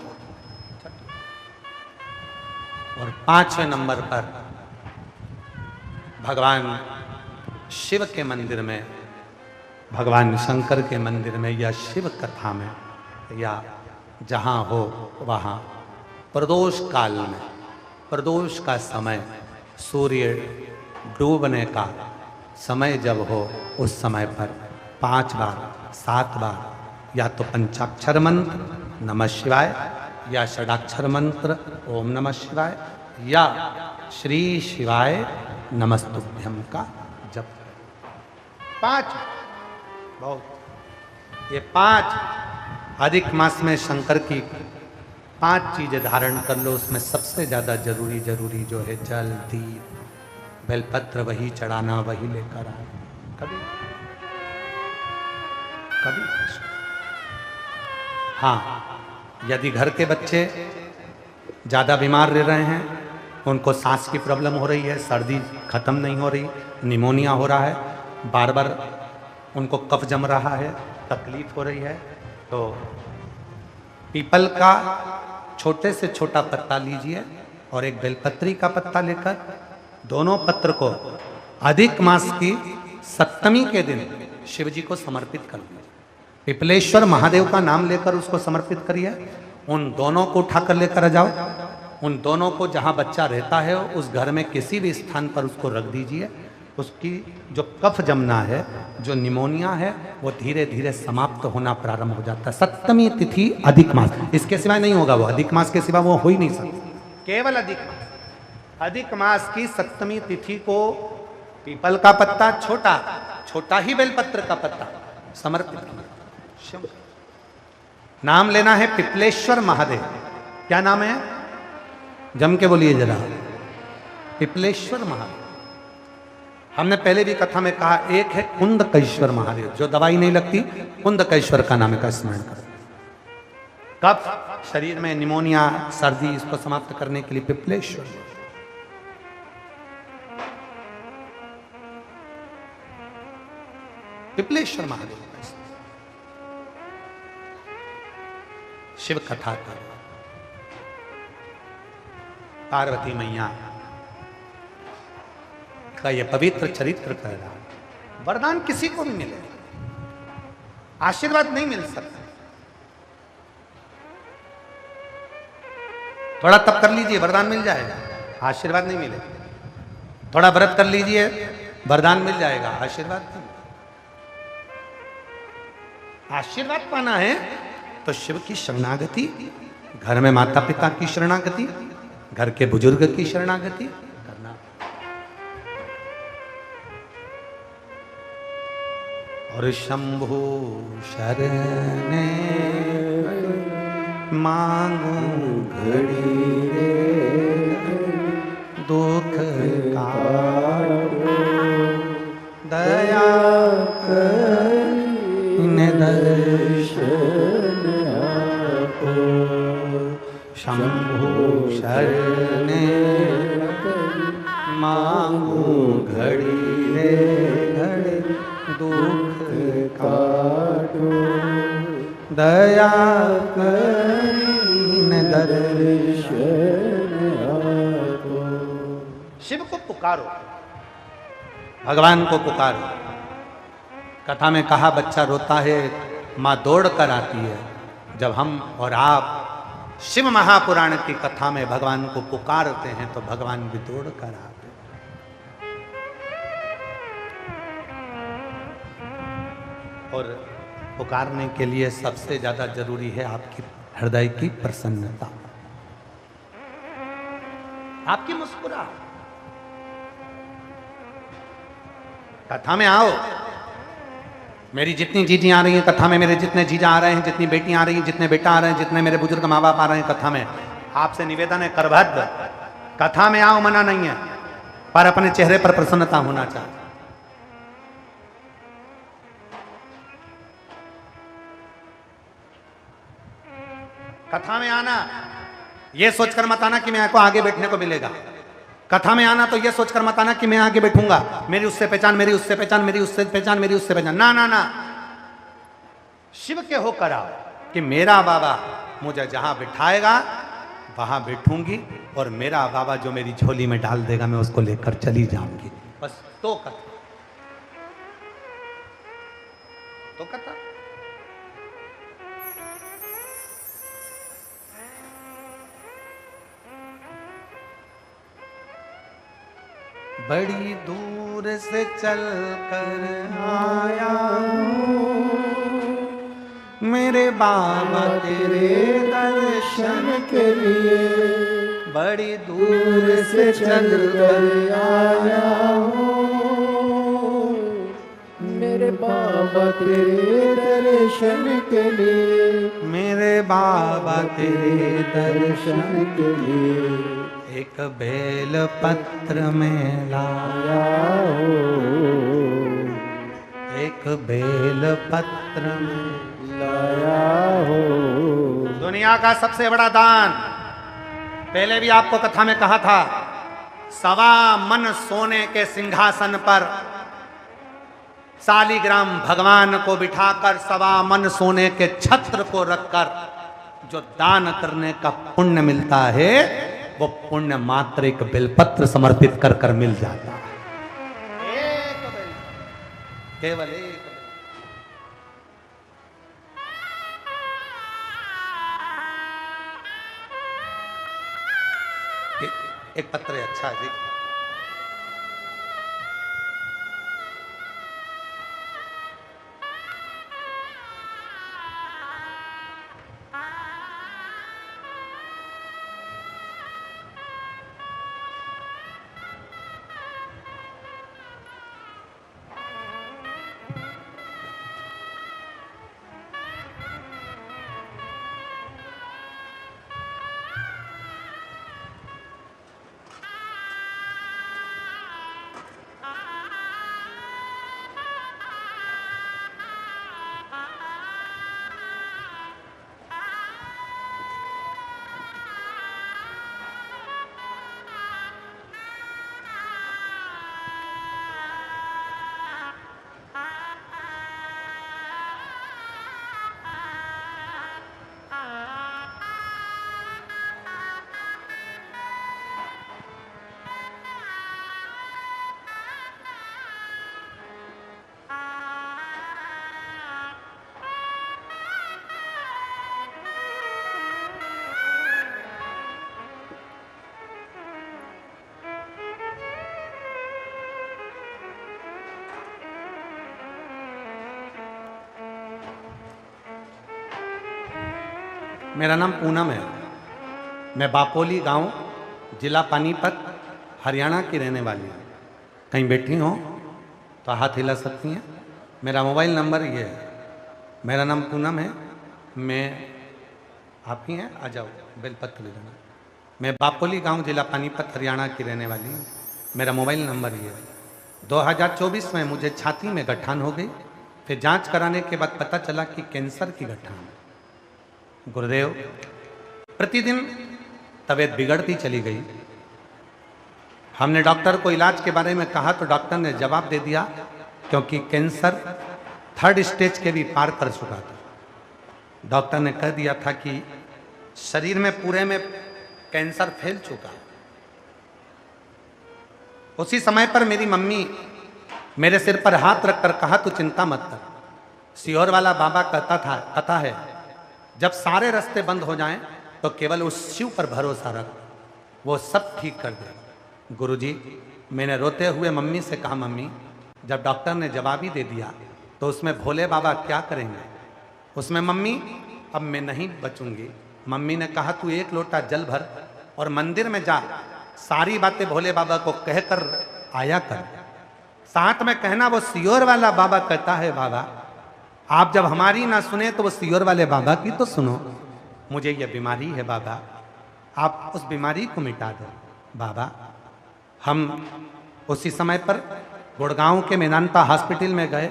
और 5वें नंबर पर भगवान शिव के मंदिर में, भगवान शंकर के मंदिर में या शिव कथा में या जहाँ हो वहाँ प्रदोष काल में, प्रदोष का समय, सूर्य डूबने का समय जब हो उस समय पर 5 बार 7 बार या तो पंचाक्षर मंत्र नमः शिवाय या षडाक्षर मंत्र ओम नमः शिवाय या श्री शिवाय नमस्तुभ्यम का जप। 5 बहुत, ये 5 अधिक मास में शंकर की 5 चीजें धारण कर लो। उसमें सबसे ज्यादा जरूरी जो है जल, दीप, बेलपत्र वही चढ़ाना, वही लेकर आए। कभी कभी हाँ, यदि घर के बच्चे ज़्यादा बीमार रह रहे हैं, उनको सांस की प्रॉब्लम हो रही है, सर्दी खत्म नहीं हो रही, निमोनिया हो रहा है, बार बार उनको कफ जम रहा है, तकलीफ हो रही है, तो पीपल का छोटे से छोटा पत्ता लीजिए और एक बेलपत्री का पत्ता लेकर दोनों पत्र को अधिक मास की सप्तमी के दिन शिव जी को समर्पित कर दीजिए। पिपलेश्वर महादेव का नाम लेकर उसको समर्पित करिए। उन दोनों को उठाकर लेकर आ जाओ। उन दोनों को जहां बच्चा रहता है उस घर में किसी भी स्थान पर उसको रख दीजिए। उसकी जो कफ जमना है, जो निमोनिया है, वो धीरे धीरे समाप्त होना प्रारंभ हो जाता है। सप्तमी तिथि अधिक मास, इसके सिवाय नहीं होगा। वो अधिक मास के सिवा वो हो ही नहीं सकता। केवल अधिक मास, अधिक मास की सप्तमी तिथि को पीपल का पत्ता, छोटा ही बेलपत्र का पत्ता समर्पित किया। नाम लेना है पिपलेश्वर महादेव। क्या नाम है? जम के बोलिए जरा, पिपलेश्वर महादेव। हमने पहले भी कथा में कहा, एक है कुंदकेश्वर महादेव, जो दवाई नहीं लगती, कुंदकेश्वर का नाम का स्मरण करें। कफ शरीर में निमोनिया, सर्दी, इसको समाप्त करने के लिए पिपलेश्वर। पिपलेश्वर महादेव शिव कथा का पार्वती मैया का यह पवित्र चरित्र कह रहा है। वरदान किसी को भी मिले, आशीर्वाद नहीं मिल सकता। थोड़ा तप कर लीजिए, वरदान मिल जाएगा, आशीर्वाद नहीं मिले। थोड़ा व्रत कर लीजिए, वरदान मिल जाएगा, आशीर्वाद नहीं। आशीर्वाद पाना है तो शिव की शरणागति, घर में माता पिता की शरणागति, घर के बुजुर्ग की शरणागति करना। और शंभु शरणे मांगू घड़ी रे, दुख काटो दया कर दर्शन आपो। शंभु शरणे मांगू घड़ी रे घड़ी, दुख काटो दया करीन दर्शन आपो। शिव को पुकारो, भगवान को पुकारो। कथा में कहा, बच्चा रोता है, माँ दौड़ कर आती है। जब हम और आप शिव महापुराण की कथा में भगवान को पुकारते हैं तो भगवान भी दौड़ कर आते हैं। और पुकारने के लिए सबसे ज्यादा जरूरी है आपकी हृदय की प्रसन्नता, आपकी मुस्कुराहट। कथा में आओ, मेरी जितनी जीजी आ रही हैं कथा में, मेरे जितने जीजा आ रहे हैं, जितनी बेटियां आ रही हैं, जितने बेटा आ रहे हैं, जितने मेरे बुजुर्ग माँ बाप आ रहे हैं कथा में, आपसे निवेदन है, करभद्र कथा में आओ, मना नहीं है, पर अपने चेहरे पर प्रसन्नता होना चाहिए। कथा में आना ये सोचकर मत आना कि मेरे को आगे बैठने को मिलेगा। कथा में आना तो ये सोचकर मत आना कि मैं आगे बैठूंगा, मेरी उससे पहचान, मेरी उससे पहचान, मेरी उससे पहचान, मेरी उससे पहचान। ना ना ना, शिव के होकर आओ कि मेरा बाबा मुझे जहां बिठाएगा वहां बैठूंगी, और मेरा बाबा जो मेरी झोली में डाल देगा मैं उसको लेकर चली जाऊंगी। बस तो कथा, तो कथा। बड़ी दूर से चल कर आया मेरे बाबा तेरे दर्शन के लिए। बड़ी दूर से चल कर आया मेरे बाबा तेरे दर्शन के लिए, मेरे बाबा तेरे दर्शन के लिए। एक बेल पत्र में लाया एक बेल पत्र में लाया हो। दुनिया का सबसे बड़ा दान, पहले भी आपको कथा में कहा था, 1.25 मन सोने के सिंहासन पर शालिग्राम भगवान को बिठाकर 1.25 मन सोने के छत्र को रखकर जो दान करने का पुण्य मिलता है, वो पुण्य मात्र एक बेलपत्र समर्पित कर कर मिल जाता है। केवल एक पत्र है, अच्छा जी। मेरा नाम पूनम है। मैं बापोली गांव, जिला पानीपत, हरियाणा की रहने वाली हूँ। कहीं बैठी हो तो हाथ हिला सकती हैं। मेरा मोबाइल नंबर ये है। मेरा नाम पूनम है। मैं आप ही हैं, आ जाओ बेलपत्र ले लेना। मैं बापोली गांव, जिला पानीपत, हरियाणा की रहने वाली हूँ। मेरा मोबाइल नंबर ये है। 2024 में मुझे छाती में गठान हो गई। फिर जांच कराने के बाद पता चला कि कैंसर की गठान। गुरुदेव, प्रतिदिन तबीयत बिगड़ती चली गई। हमने डॉक्टर को इलाज के बारे में कहा तो डॉक्टर ने जवाब दे दिया, क्योंकि कैंसर 3rd स्टेज के भी पार कर चुका था। डॉक्टर ने कह दिया था कि शरीर में पूरे में कैंसर फैल चुका। उसी समय पर मेरी मम्मी मेरे सिर पर हाथ रखकर कहा, तू चिंता मत कर। सीहोर वाला बाबा कथा है, जब सारे रास्ते बंद हो जाएं तो केवल उस शिव पर भरोसा रख, वो सब ठीक कर दे। गुरुजी, मैंने रोते हुए मम्मी से कहा, मम्मी जब डॉक्टर ने जवाब ही दे दिया तो उसमें भोले बाबा क्या करेंगे? उसमें मम्मी, अब मैं नहीं बचूंगी। मम्मी ने कहा, तू 1 लोटा जल भर और मंदिर में जा, सारी बातें भोले बाबा को कहकर आया कर। साथ में कहना, वो सीहोर वाला बाबा कहता है, बाबा आप जब हमारी ना सुने तो वो सीहोर वाले बाबा की तो सुनो। मुझे ये बीमारी है बाबा, आप उस बीमारी को मिटा दो। बाबा, हम उसी समय पर गुड़गांव के वेदांता हॉस्पिटल में गए,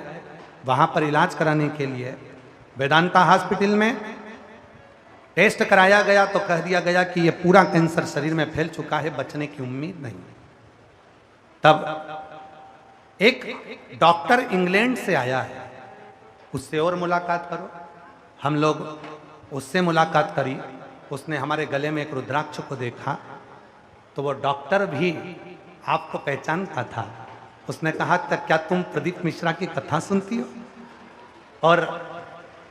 वहाँ पर इलाज कराने के लिए। वेदांता हॉस्पिटल में टेस्ट कराया गया तो कह दिया गया कि ये पूरा कैंसर शरीर में फैल चुका है, बचने की उम्मीद नहीं। तब एक डॉक्टर इंग्लैंड से आया है, उससे और मुलाकात करो। हम लोग उससे मुलाकात करी। उसने हमारे गले में एक रुद्राक्ष को देखा तो वो डॉक्टर भी आपको पहचानता था। उसने कहा, तक क्या तुम प्रदीप मिश्रा की कथा सुनती हो? और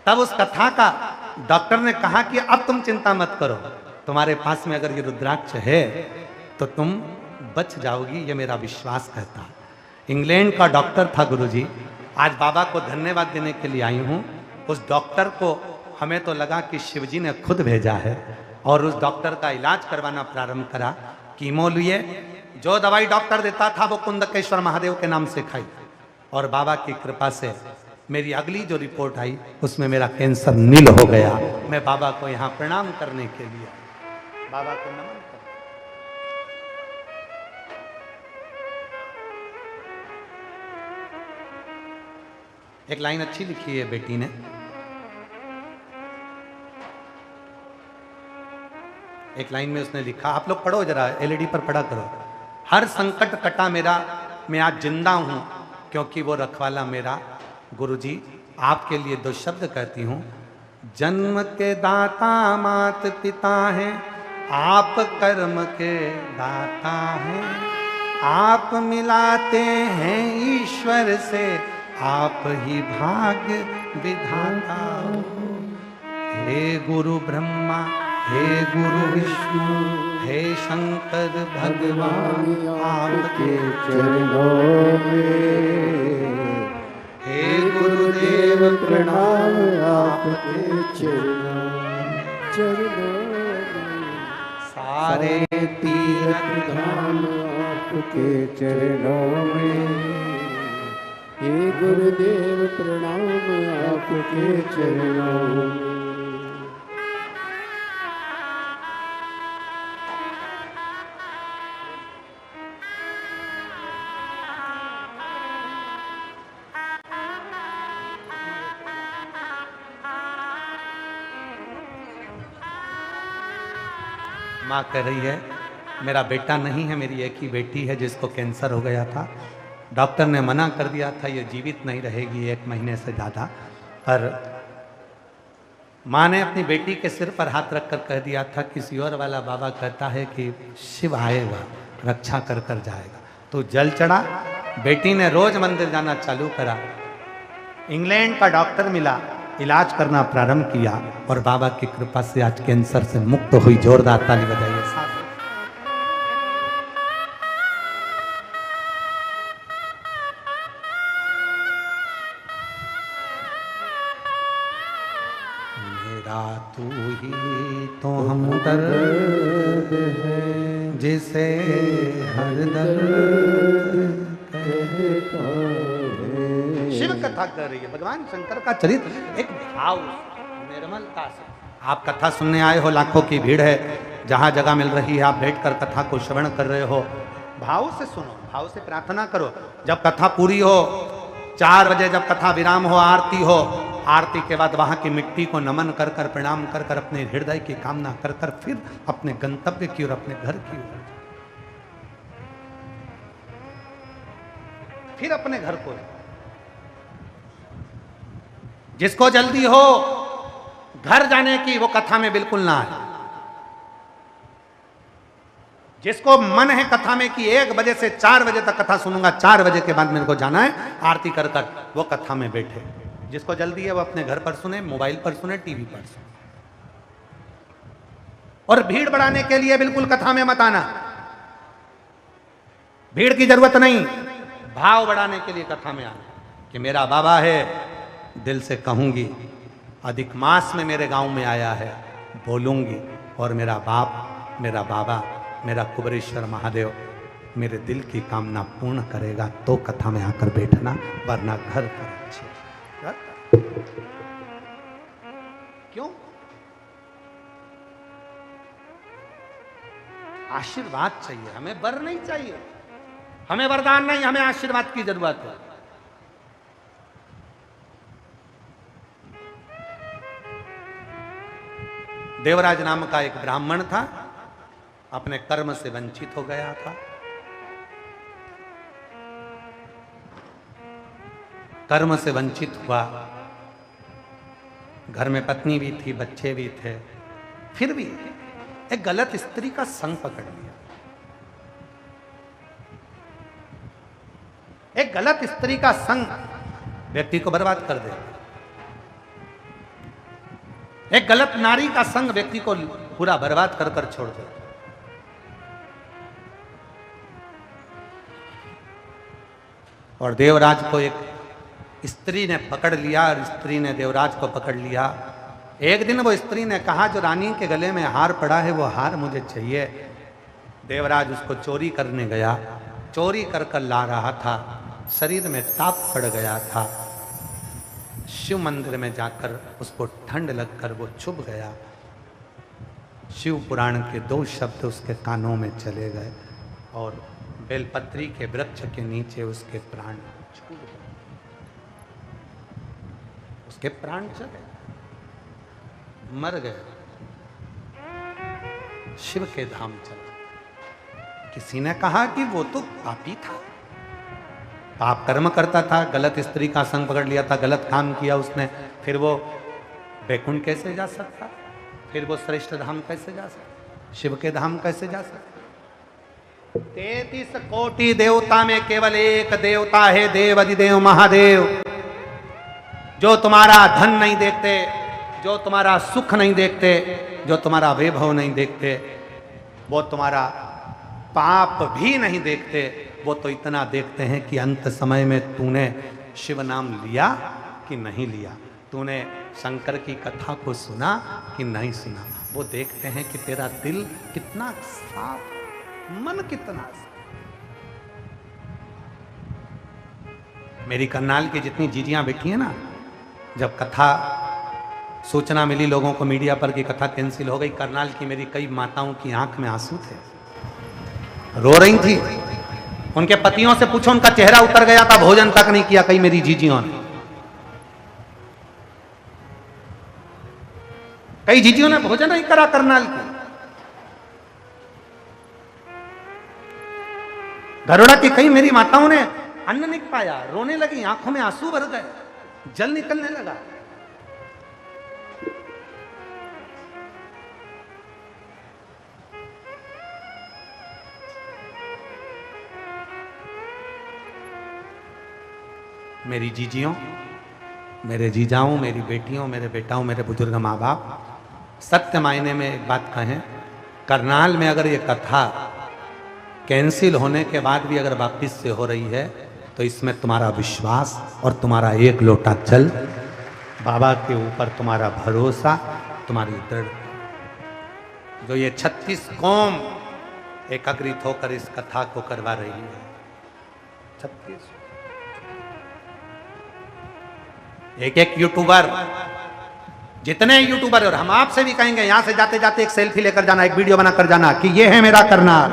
तब उस कथा का डॉक्टर ने कहा कि अब तुम चिंता मत करो, तुम्हारे पास में अगर ये रुद्राक्ष है तो तुम बच जाओगी, ये मेरा विश्वास कहता। इंग्लैंड का डॉक्टर था गुरुजी। आज बाबा को धन्यवाद देने के लिए आई हूँ। उस डॉक्टर को हमें तो लगा कि शिवजी ने खुद भेजा है, और उस डॉक्टर का इलाज करवाना प्रारंभ करा। कीमो लिए, जो दवाई डॉक्टर देता था वो कुंदकेश्वर महादेव के नाम से खाई, और बाबा की कृपा से मेरी अगली जो रिपोर्ट आई उसमें मेरा कैंसर नील हो गया। मैं बाबा को यहाँ प्रणाम करने के लिए, बाबा को नमन कर। एक लाइन अच्छी लिखी है बेटी ने, एक लाइन में उसने लिखा, आप लोग पढ़ो जरा, एलईडी पर पढ़ा करो। हर संकट कटा मेरा, मैं आज जिंदा हूं क्योंकि वो रखवाला मेरा गुरुजी। आपके लिए दो शब्द कहती हूं, जन्म के दाता मात पिता हैं, आप कर्म के दाता हैं, आप मिलाते हैं ईश्वर से, आप ही भाग्य विधाता। हे गुरु ब्रह्मा, हे गुरु विष्णु, हे शंकर भगवान, आपके चरणों में हे गुरुदेव प्रणाम, आपके चरणों में सारे तीर्थ धाम आपके चरणों में। हे गुरुदेव प्रणाम, आपके चरणों में। माँ कह रही है मेरा बेटा नहीं है, मेरी एक ही बेटी है जिसको कैंसर हो गया था। डॉक्टर ने मना कर दिया था ये जीवित नहीं रहेगी 1 महीने से ज़्यादा, पर माँ ने अपनी बेटी के सिर पर हाथ रखकर कह दिया था किसी और वाला बाबा कहता है कि शिव आएगा रक्षा कर कर जाएगा। तो जल चढ़ा, बेटी ने रोज मंदिर जाना चालू करा। इंग्लैंड का डॉक्टर मिला, इलाज करना प्रारंभ किया और बाबा की कृपा से आज कैंसर से मुक्त हुई। जोरदार ताली बजाइए साथ। मेरा तू ही तो हमदर्द है, जिसे हर दर्द कहता है। शिव कथा कर रही है, भगवान शंकर का चरित्र एक भाव निर्मलता से। आप कथा सुनने आए हो, लाखों की भीड़ है, जहां जगह मिल रही है आप बैठकर कथा को श्रवण कर रहे हो, भाव से सुनो, भाव से प्रार्थना करो। जब कथा पूरी हो, 4 बजे जब कथा विराम हो, आरती हो, आरती के बाद वहां की मिट्टी को नमन कर कर प्रणाम कर कर अपने हृदय की कामना कर कर फिर अपने गंतव्य की ओर, अपने घर की ओर, फिर अपने घर को। जिसको जल्दी हो घर जाने की वो कथा में बिल्कुल ना आए। जिसको मन है कथा में कि 1 बजे से 4 बजे तक कथा सुनूंगा, 4 बजे के बाद मेरे को जाना है आरती कर कर, वो कथा में बैठे। जिसको जल्दी है वो अपने घर पर सुने, मोबाइल पर सुने, टीवी पर सुने। और भीड़ बढ़ाने के लिए बिल्कुल कथा में मत आना, भीड़ की जरूरत नहीं। भाव बढ़ाने के लिए कथा में आना कि मेरा बाबा है, दिल से कहूंगी, अधिक मास में मेरे गांव में आया है, बोलूंगी, और मेरा बाप, मेरा बाबा, मेरा कुबेरेश्वर महादेव मेरे दिल की कामना पूर्ण करेगा। तो कथा में आकर बैठना, वरना घर पर अच्छे। क्यों? आशीर्वाद चाहिए हमें, वर नहीं चाहिए। हमें वरदान नहीं, हमें आशीर्वाद की जरूरत है। देवराज नाम का एक ब्राह्मण था, अपने कर्म से वंचित हो गया था। कर्म से वंचित हुआ, घर में पत्नी भी थी, बच्चे भी थे, फिर भी एक गलत स्त्री का संग पकड़ लिया। एक गलत स्त्री का संग व्यक्ति को बर्बाद कर दे। एक गलत नारी का संग व्यक्ति को पूरा बर्बाद कर कर छोड़ दे। और देवराज को एक स्त्री ने पकड़ लिया, और स्त्री ने देवराज को पकड़ लिया। एक दिन वो स्त्री ने कहा जो रानी के गले में हार पड़ा है वो हार मुझे चाहिए। देवराज उसको चोरी करने गया, चोरी कर कर ला रहा था, शरीर में ताप पड़ गया था। शिव मंदिर में जाकर उसको ठंड लगकर वो चुभ गया। शिव पुराण के 2 शब्द उसके कानों में चले गए और बेलपत्री के वृक्ष के नीचे उसके प्राण छूट गए। उसके प्राण चले, मर गए, शिव के धाम चला। किसी ने कहा कि वो तो पापी था, पाप कर्म करता था, गलत स्त्री का संग पकड़ लिया था, गलत काम किया उसने, फिर वो वैकुंठ कैसे जा सकता, फिर वो श्रेष्ठ धाम कैसे जा सकता, शिव के धाम कैसे जा सकता। 33 कोटि देवता में केवल एक देवता है, देव अधिदेव महादेव, जो तुम्हारा धन नहीं देखते, जो तुम्हारा सुख नहीं देखते, जो तुम्हारा वैभव नहीं देखते, वो तुम्हारा पाप भी नहीं देखते, वो तो इतना देखते हैं कि अंत समय में तूने शिव नाम लिया कि नहीं लिया, तूने शंकर की कथा को सुना कि नहीं सुना। वो देखते हैं कि तेरा दिल कितना साफ, मन कितना साफ। मेरी करनाल की जितनी जीजियां बैठी हैं ना, जब कथा सूचना मिली लोगों को मीडिया पर कि कथा कैंसिल हो गई, करनाल की मेरी कई माताओं की आंख में आंसू थे, रो रही थी। उनके पतियों से पूछो, उनका चेहरा उतर गया था, भोजन तक नहीं किया कई मेरी जीजियों ने। कई जीजियों ने भोजन नहीं करा करनाल की। गरुड़ा की कई मेरी माताओं ने अन्न नहीं पाया, रोने लगी, आंखों में आंसू भर गए, जल निकलने लगा। मेरी जीजियों, मेरे जीजाओं, मेरी बेटियों, मेरे बेटाओं, मेरे बुजुर्ग माँ बाप, सत्य मायने में एक बात कहें, करनाल में अगर ये कथा कैंसिल होने के बाद भी अगर वापिस से हो रही है तो इसमें तुम्हारा विश्वास और तुम्हारा एक लोटा जल, बाबा के ऊपर तुम्हारा भरोसा, तुम्हारी दृढ़, जो ये 36 कौम एकत्रित होकर इस कथा को करवा रही है। 36 एक यूट्यूबर, जितने यूट्यूबर, और हम आपसे भी कहेंगे यहां से जाते जाते एक सेल्फी लेकर जाना, एक वीडियो बना कर जाना कि ये है मेरा करनाल,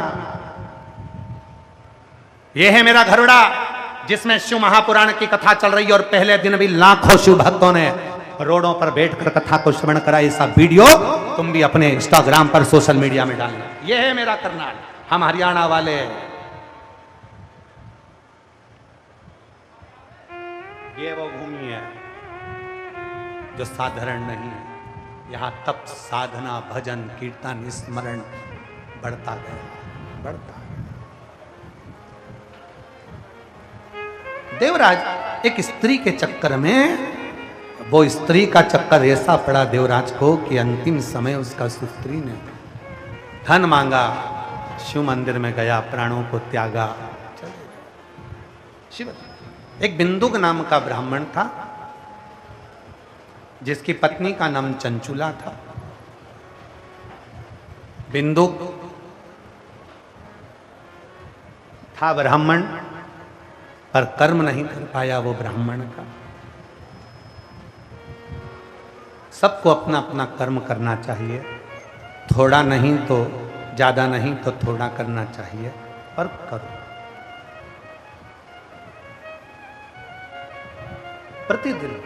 ये है मेरा घरुड़ा, जिसमें शिव महापुराण की कथा चल रही है। और पहले दिन भी लाखों शिव भक्तों ने रोडों पर बैठकर कथा को श्रवण करा। ऐसा वीडियो तुम भी अपने इंस्टाग्राम पर, सोशल मीडिया में डालना, ये है मेरा करनाल, हम हरियाणा वाले। ये वो भूमि है जो साधारण नहीं है, यहां तप, साधना, भजन, कीर्तन, स्मरण बढ़ता गया, बढ़ता। देवराज एक स्त्री के चक्कर में, वो स्त्री का चक्कर ऐसा पड़ा देवराज को कि अंतिम समय उसका स्त्री ने धन मांगा, शिव मंदिर में गया, प्राणों को त्यागा, शिव। एक बिंदुक नाम का ब्राह्मण था जिसकी पत्नी का नाम चंचुला था। बिंदुक था ब्राह्मण, पर कर्म नहीं कर पाया वो ब्राह्मण का। सबको अपना अपना कर्म करना चाहिए, थोड़ा नहीं तो ज्यादा नहीं तो थोड़ा करना चाहिए, पर करो। प्रतिदिन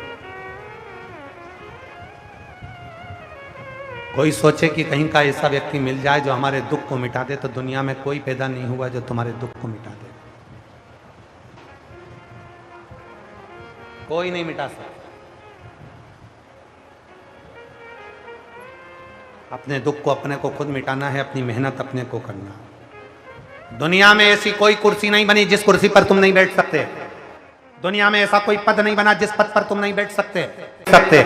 कोई सोचे कि कहीं का ऐसा व्यक्ति मिल जाए जो हमारे दुख को मिटा दे, तो दुनिया में कोई पैदा नहीं हुआ जो तुम्हारे दुख को मिटा दे। कोई नहीं मिटा सकता। अपने दुख को अपने को खुद मिटाना है, अपनी मेहनत अपने को करना। दुनिया में ऐसी कोई कुर्सी नहीं बनी जिस कुर्सी पर तुम नहीं बैठ सकते। दुनिया में ऐसा कोई पद नहीं बना जिस पद पर तुम नहीं बैठ सकते।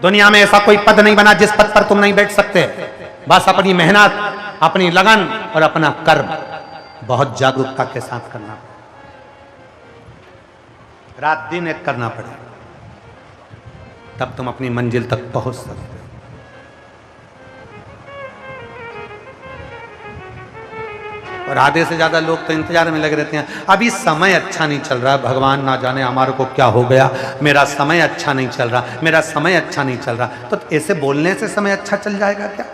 दुनिया में ऐसा कोई पद नहीं बना जिस पद पर तुम नहीं बैठ सकते। बस अपनी मेहनत, अपनी लगन और अपना कर्म बहुत जागरूकता के साथ करना पड़ेगा। रात दिन एक करना पड़ेगा, तब तुम अपनी मंजिल तक पहुंच सकते हो। और आधे से ज्यादा लोग तो इंतजार में लगे रहते हैं, अभी समय अच्छा नहीं चल रहा, भगवान ना जाने हमारे को क्या हो गया, मेरा समय अच्छा नहीं चल रहा, मेरा समय अच्छा नहीं चल रहा। तो ऐसे बोलने से समय अच्छा चल जाएगा क्या?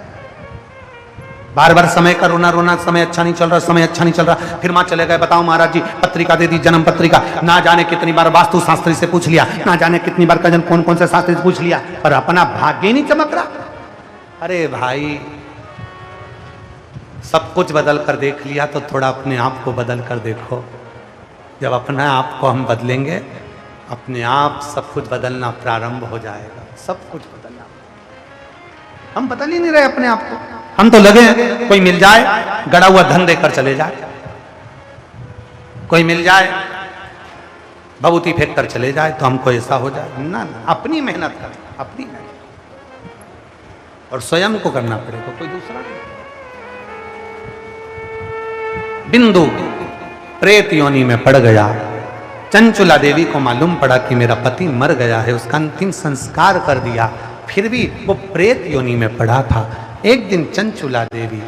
बार बार समय का रोना रोना, समय अच्छा नहीं चल रहा, समय अच्छा नहीं चल रहा। फिर मां चले गए, बताओ महाराज जी पत्रिका दे दी, जन्म पत्रिका, ना जाने कितनी बार वास्तु शास्त्री से पूछ लिया, ना जाने कितनी बार कजन कौन कौन से शास्त्री से पूछ लिया, पर अपना भाग्य ही नहीं चमक रहा। अरे भाई सब कुछ बदल कर देख लिया तो थोड़ा अपने आप को बदल कर देखो। जब अपने आप को हम बदलेंगे, अपने आप सब कुछ बदलना प्रारंभ हो जाएगा। सब कुछ बदलना, हम बदल ही नहीं रहे अपने आप को। हम तो लगे हैं कोई मिल जाए गड़ा हुआ धन देकर चले जाए, कोई मिल जाए भभूति फेंक कर चले जाए तो हमको ऐसा हो जाए। ना ना, अपनी मेहनत करें, अपनी मेहनत, और स्वयं को करना पड़ेगा, कोई दूसरा नहीं। बिंदु प्रेत योनि में पड़ गया। चंचुला देवी को मालूम पड़ा कि मेरा पति मर गया है, उसका अंतिम संस्कार कर दिया, फिर भी वो प्रेत योनि में पड़ा था। एक दिन चंचुला देवी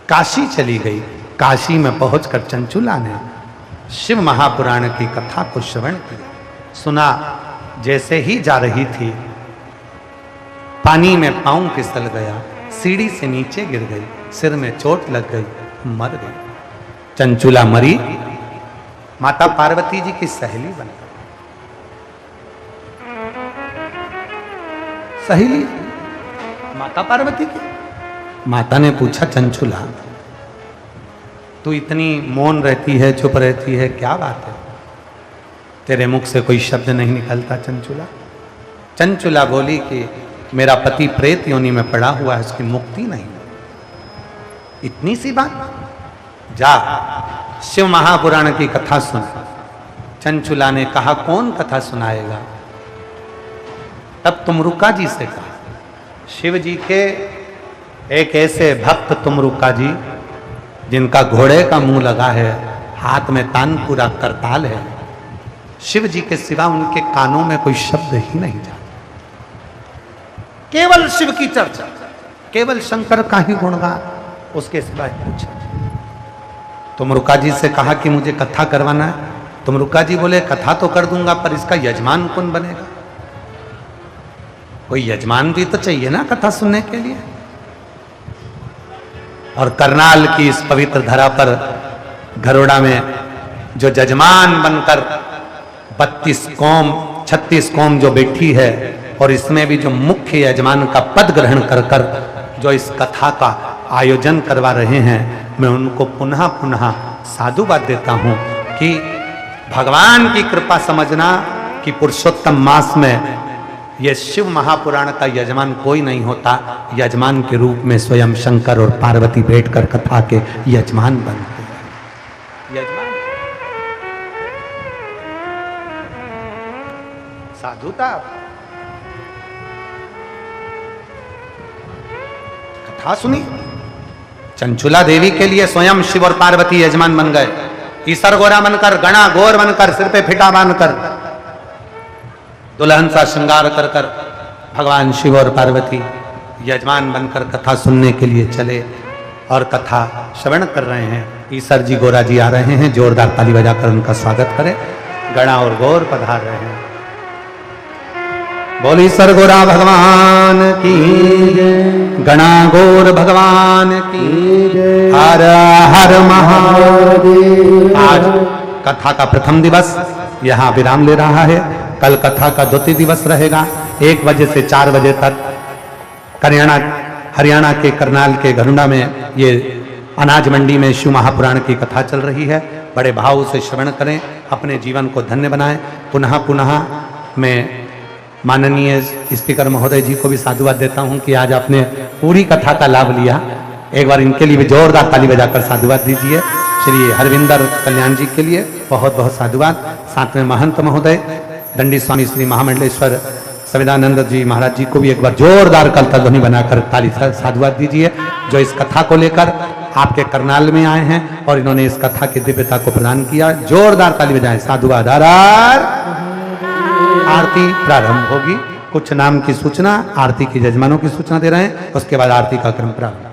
काशी चली गई। काशी में पहुंचकर चंचुला ने शिव महापुराण की कथा को श्रवण किया, सुना। जैसे ही जा रही थी पानी में पांव फिसल गया, सीढ़ी से नीचे गिर गई, सिर में चोट लग गई, मर गई। चंचुला मरी, माता पार्वती जी की सहेली बन गई। सहेली माता पार्वती की। माता ने पूछा, चंचुला तू इतनी मौन रहती है, चुप रहती है, क्या बात है? तेरे मुख से कोई शब्द नहीं निकलता चंचुला। चंचुला बोली कि मेरा पति प्रेत योनि में पड़ा हुआ है, उसकी मुक्ति नहीं। इतनी सी बात? जा शिव महापुराण की कथा सुन। चंचुला ने कहा, कौन कथा सुनाएगा? तब तुमरुका जी से कहा, शिव जी के एक ऐसे भक्त तुमरुका जी जिनका घोड़े का मुंह लगा है, हाथ में तानपुरा करताल है, शिव जी के सिवा उनके कानों में कोई शब्द ही नहीं जाता, केवल शिव की चर्चा, केवल शंकर का ही गुणगान, उसके सिवा पूछा। तुमरुका जी से कहा कि मुझे कथा करवाना है। तुमरुका जी बोले, कथा तो कर दूंगा, पर इसका यजमान कौन बनेगा? कोई यजमान भी तो चाहिए ना कथा सुनने के लिए। और करनाल की इस पवित्र धरा पर घरोड़ा में जो जजमान बनकर 32 कौम 36 कौम जो बैठी है, और इसमें भी जो मुख्य यजमान का पद ग्रहण कर कर जो इस कथा का आयोजन करवा रहे हैं, मैं उनको पुनः पुनः साधुवाद देता हूं कि भगवान की कृपा समझना कि पुरुषोत्तम मास में यह शिव महापुराण का यजमान कोई नहीं होता। यजमान के रूप में स्वयं शंकर और पार्वती बैठकर कथा के यजमान बनते हैं। यजमान साधुता, कथा सुनी। चंचुला देवी के लिए स्वयं शिव और पार्वती यजमान बन गए। ईसर गोरा बनकर, गणा गोर बनकर, सिर पे फिटा बांधकर, दुल्हन सा श्रृंगार कर कर भगवान शिव और पार्वती यजमान बनकर कथा सुनने के लिए चले और कथा श्रवण कर रहे हैं। ईसर जी गोरा जी आ रहे हैं, जोरदार ताली बजाकर उनका स्वागत करें। गणा और गौर पधार रहे हैं। बोल ईसर गोरा भगवान की, गणा गौर भगवान की, हर हर महादेव। आज कथा का प्रथम दिवस यहाँ विराम ले रहा है। कल कथा का द्वितीय दिवस रहेगा। 1 बजे से 4 बजे तक हरियाणा के करनाल के घरुंडा में ये अनाज मंडी में शिव महापुराण की कथा चल रही है। बड़े भाव से श्रवण करें, अपने जीवन को धन्य बनाएं। पुनः पुनः मैं माननीय स्पीकर महोदय जी को भी साधुवाद देता हूं कि आज आपने पूरी कथा का लाभ लिया। एक बार इनके लिए भी जोरदार ताली बजाकर साधुवाद दीजिए। श्री हरविंदर कल्याण जी के लिए बहुत बहुत साधुवाद। साथ में महंत महोदय दंडी स्वामी श्री महामंडलेश्वर संविदानंद जी महाराज जी को भी एक बार जोरदार कलता ध्वनि बनाकर ताली साधुवाद दीजिए, जो इस कथा को लेकर आपके करनाल में आए हैं और इन्होंने इस कथा की दिव्यता को प्रदान किया। जोरदार ताली बजाएं, साधुवाद। आरती प्रारंभ होगी। कुछ नाम की सूचना, आरती की जजमानों की सूचना दे रहे हैं, उसके बाद आरती का क्रम प्रारंभ।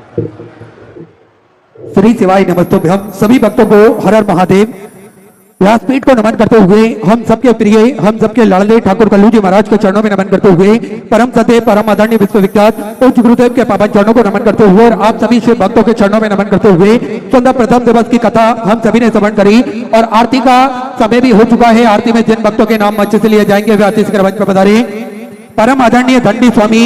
श्री शिवाय नमस्तुभ्यम। सभी भक्तों को हर हर महादेव। व्यासपीठ को नमन करते हुए हम सबके प्रिय हम सबके लाडले ठाकुर कल्लू जी महाराज के चरणों में नमन करते हुए परम सत्य परम आदरणीय विश्वविख्यात उच्च गुरुदेव के पावन चरणों को नमन करते हुए और आप सभी शिव भक्तों के चरणों में नमन करते हुए सुंदर प्रथम दिवस की कथा हम सभी ने श्रवण करी और आरती का समय भी हो चुका है। आरती में जिन भक्तों के नाम मंच से लिए जाएंगे वे आरती से मंच पर पधारे। परम आदरणीय दंडी स्वामी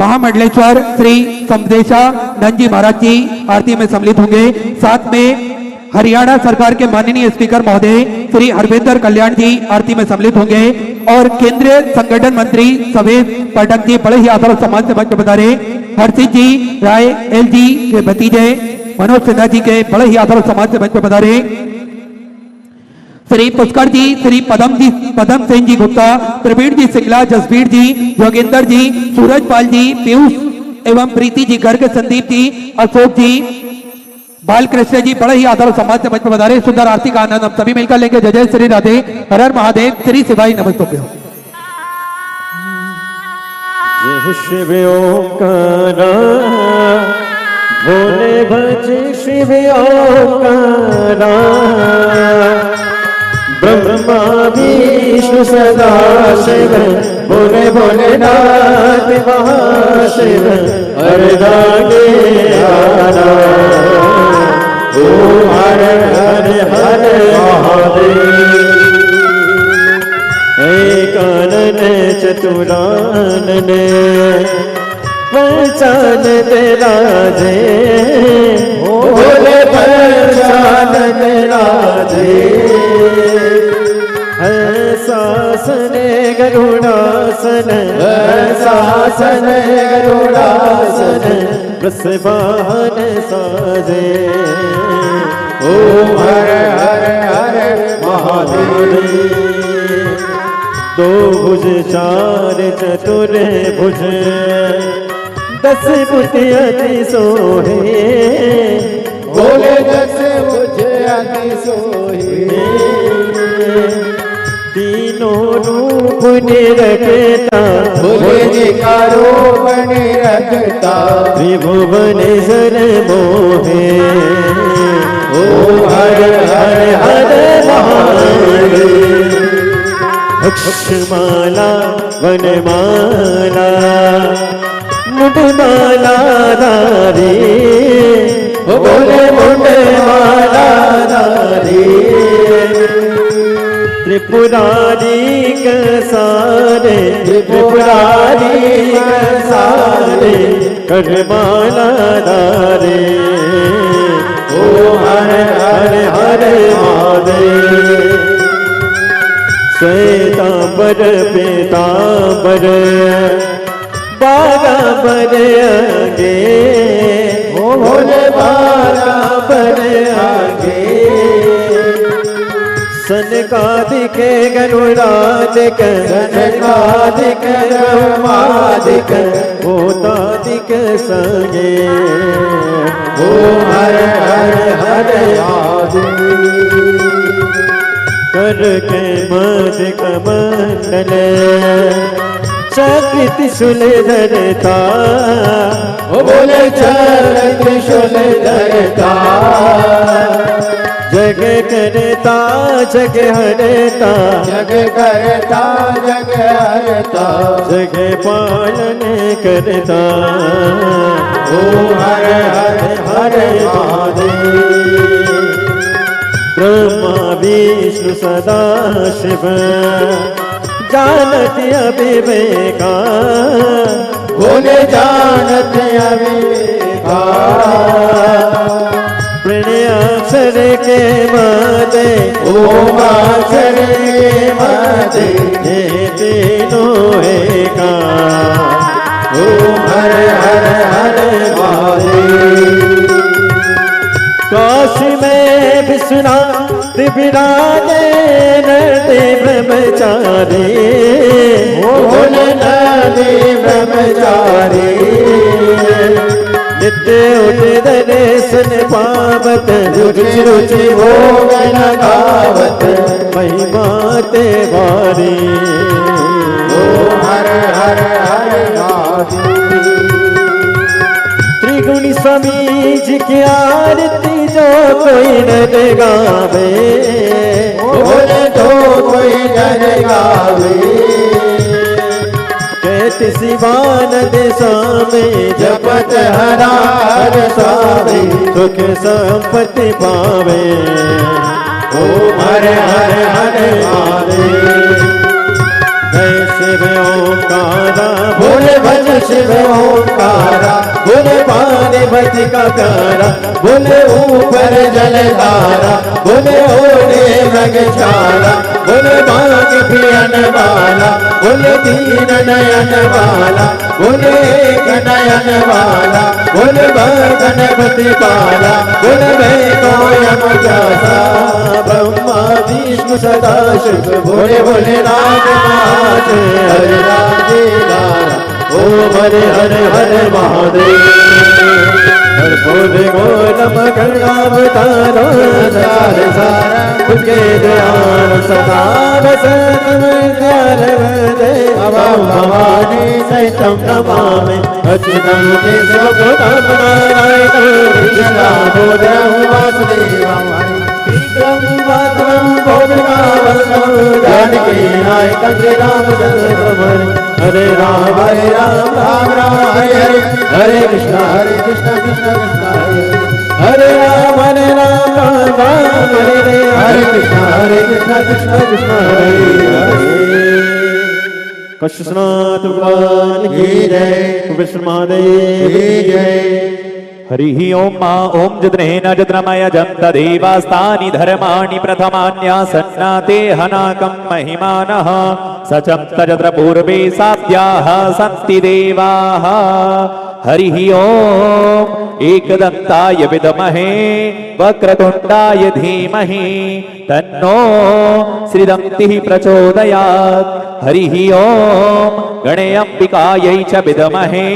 महामंडलेश्वर श्री समदेशा नंद जी महाराज जी आरती में सम्मिलित होंगे। साथ में हरियाणा सरकार के माननीय स्पीकर महोदय श्री हरविंदर कल्याण जी आरती में सम्मिलित होंगे और केंद्रीय संगठन मंत्री सवेद पाठक जी बड़े ही आदर और सम्मान से मंच पर पधारे। हरसिंह जी राय एल जी के भतीजे मनोज सिन्हा जी के बड़े ही आदर और सम्मान से मंच पर पधारे। श्री पुष्कर जी श्री पदम सेन जी गुप्ता प्रवीण जी सिंगला जसवीर जी योगेंद्र जी सूरजपाल जी पीयूष एवं प्रीति जी गर्ग संदीप जी अशोक जी बालकृष्ण जी बड़े ही आदर और सम्मान से मंच पर पधारे। सुंदर आरती का आनंद हम सभी मिलकर लेंगे। जय जय श्री राधे हर हर महादेव श्री शिवाय नमस्तुभ्यं। जय शिव ओंकारा भोले भज शिव ओंकारा ब्रह्मा विष्णु सदा शिव भोले भोलेनाथ महाशिव हरदागे आना ओम हर हर हर महादेव। कानन चतुरानन पहचान तेरा जे भोले पहचान तेरा जे शासन गरुड़ासन शासन गरुड़ासन वृषभान साजे ओम हर हर हर महादेव। दो भुज चार चतुर भुज 10 भुज अति सोहे बोले 10 भुज अति सोहे तीनों रूप निरखता बोले जी का रूप निरखता त्रिभुवन सर मोहे ओम हर हर हर महादेव। अक्षमाला वनमाला मुंडमाला धारी बोले मुंडमाला धारी त्रिपुरारी कसारे त्रिपुरारी कसारे करमाला धारे ओ हर हर हर महादेव। श्वेतांबर पीतांबर बागांबर आगे ओ भोले बागांबर आगे सनकादिक गरुड़ादिक सनकादिक ब्रह्मादिक भूतादिक संगे ओ हर हर हर महादेव। कर के मद कमंडल चक्र त्रिशूल धरता ओ बोले चक्र त्रिशूल धरता जग करता जग हरता जग करता जग हरता जग पालन करता ओ हर हर हर महादेव। ब्रह्मा विष्णु सदा शिव जानत अविवेका बोले जानत अविवेका प्रणयाक्षर के मादे ओम अक्षर के मादे ये तीनों एका ओम हर हर हर महादेव। काशी में विश्वनाथ विराजे नरदे ब्रह्मचारी बोले नरदे ब्रह्मचारी नित्य उठ दर्शन पावत रुचि रुचि भोग लगावत महिमा ते वारी ओ हर हर हर महादेव। त्रिगुणी स्वामी जी की आरती जो कोई न गावे तो कोई जन गावे कहती सिवान दिशा में जपत हरा हर सावे सुख संपत्ति पावे ओम हरे हरे हरे महादेव जय शिव ओंकारा बोले भज शिव ओंकारा बोले पार्वती का प्यारा बोले ऊपर जलधारा बोले ओढ़े मृगशाला बोले बाग पियन वाला बोले तीन नयन वाला बोले एक नयन वाला बोले गणपति पाला बोले वैकोयम जासा ब्रह्मा विष्णु सदा शिव बोले भोले नाथ महादेव हरे राधे लाला ओम हरे हरे हरे महादेव हर बोले गोलम गंगावतारो सार सारा तुझे दयाल सदा बसतम ध्यान वदे भवानी सहितम नमामि अच्युतं केशवं नारायणं कृष्णं बोधं वासुदेवं विक्रमं वासवं भोजनावसं जानकी नायकं श्री रामचन्द्रं हरे राम राम राम हरे हरे हरे कृष्ण कृष्ण कृष्ण हरे राम राम राम हरे हरे कृष्ण कृष्ण कृष्ण हरे हरे कृष्णाथ भगवान की जय विष्णुदेव की जय हरिः ओम मा ओम जद्रेण जद्रमय जन्त देवास्तानि धर्माणि प्रथमान्यासन्नाते हनाकं महिमानः सचन्त जद्र पूर्वे साध्याः सन्ति देवाः हरिः ओम एकदन्ताय विद्महे वक्रतुण्डाय धीमहि तन्नो श्रीदन्तिः प्रचोदयात् हरिः ओम गणेऽम्बिकायै च विद्महे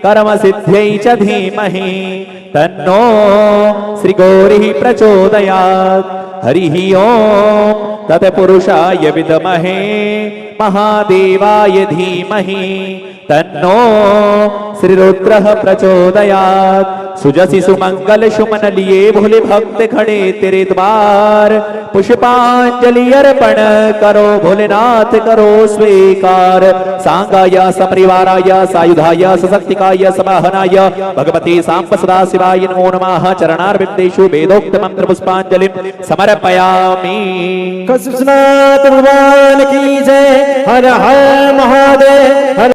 कर्मसिद्ध्यै च धीमहि तन्नो श्रीगौरिः प्रचोदयात् हरिः ओम तत्पुरुषाय विद्महे महादेवाय धीमहि तन्नो श्रीरुद्रः प्रचोदयात् सुजसि सुमंगल सुमन लिए भोले भक्त खड़े तेरे द्वार पुष्पांजलि अर्पण करो भोलेनाथ करो स्वीकार सांगाय सपरिवाराय सायुधाय सशक्तिकाय समाहनाय भगवते सांब सदा शिवाय नमो नमः चरणारविंदेषु वेदोक्त मंत्र पुष्पांजलिं समर्पयामि। कृष्णाथ भगवान की जय हर हर महादेव हर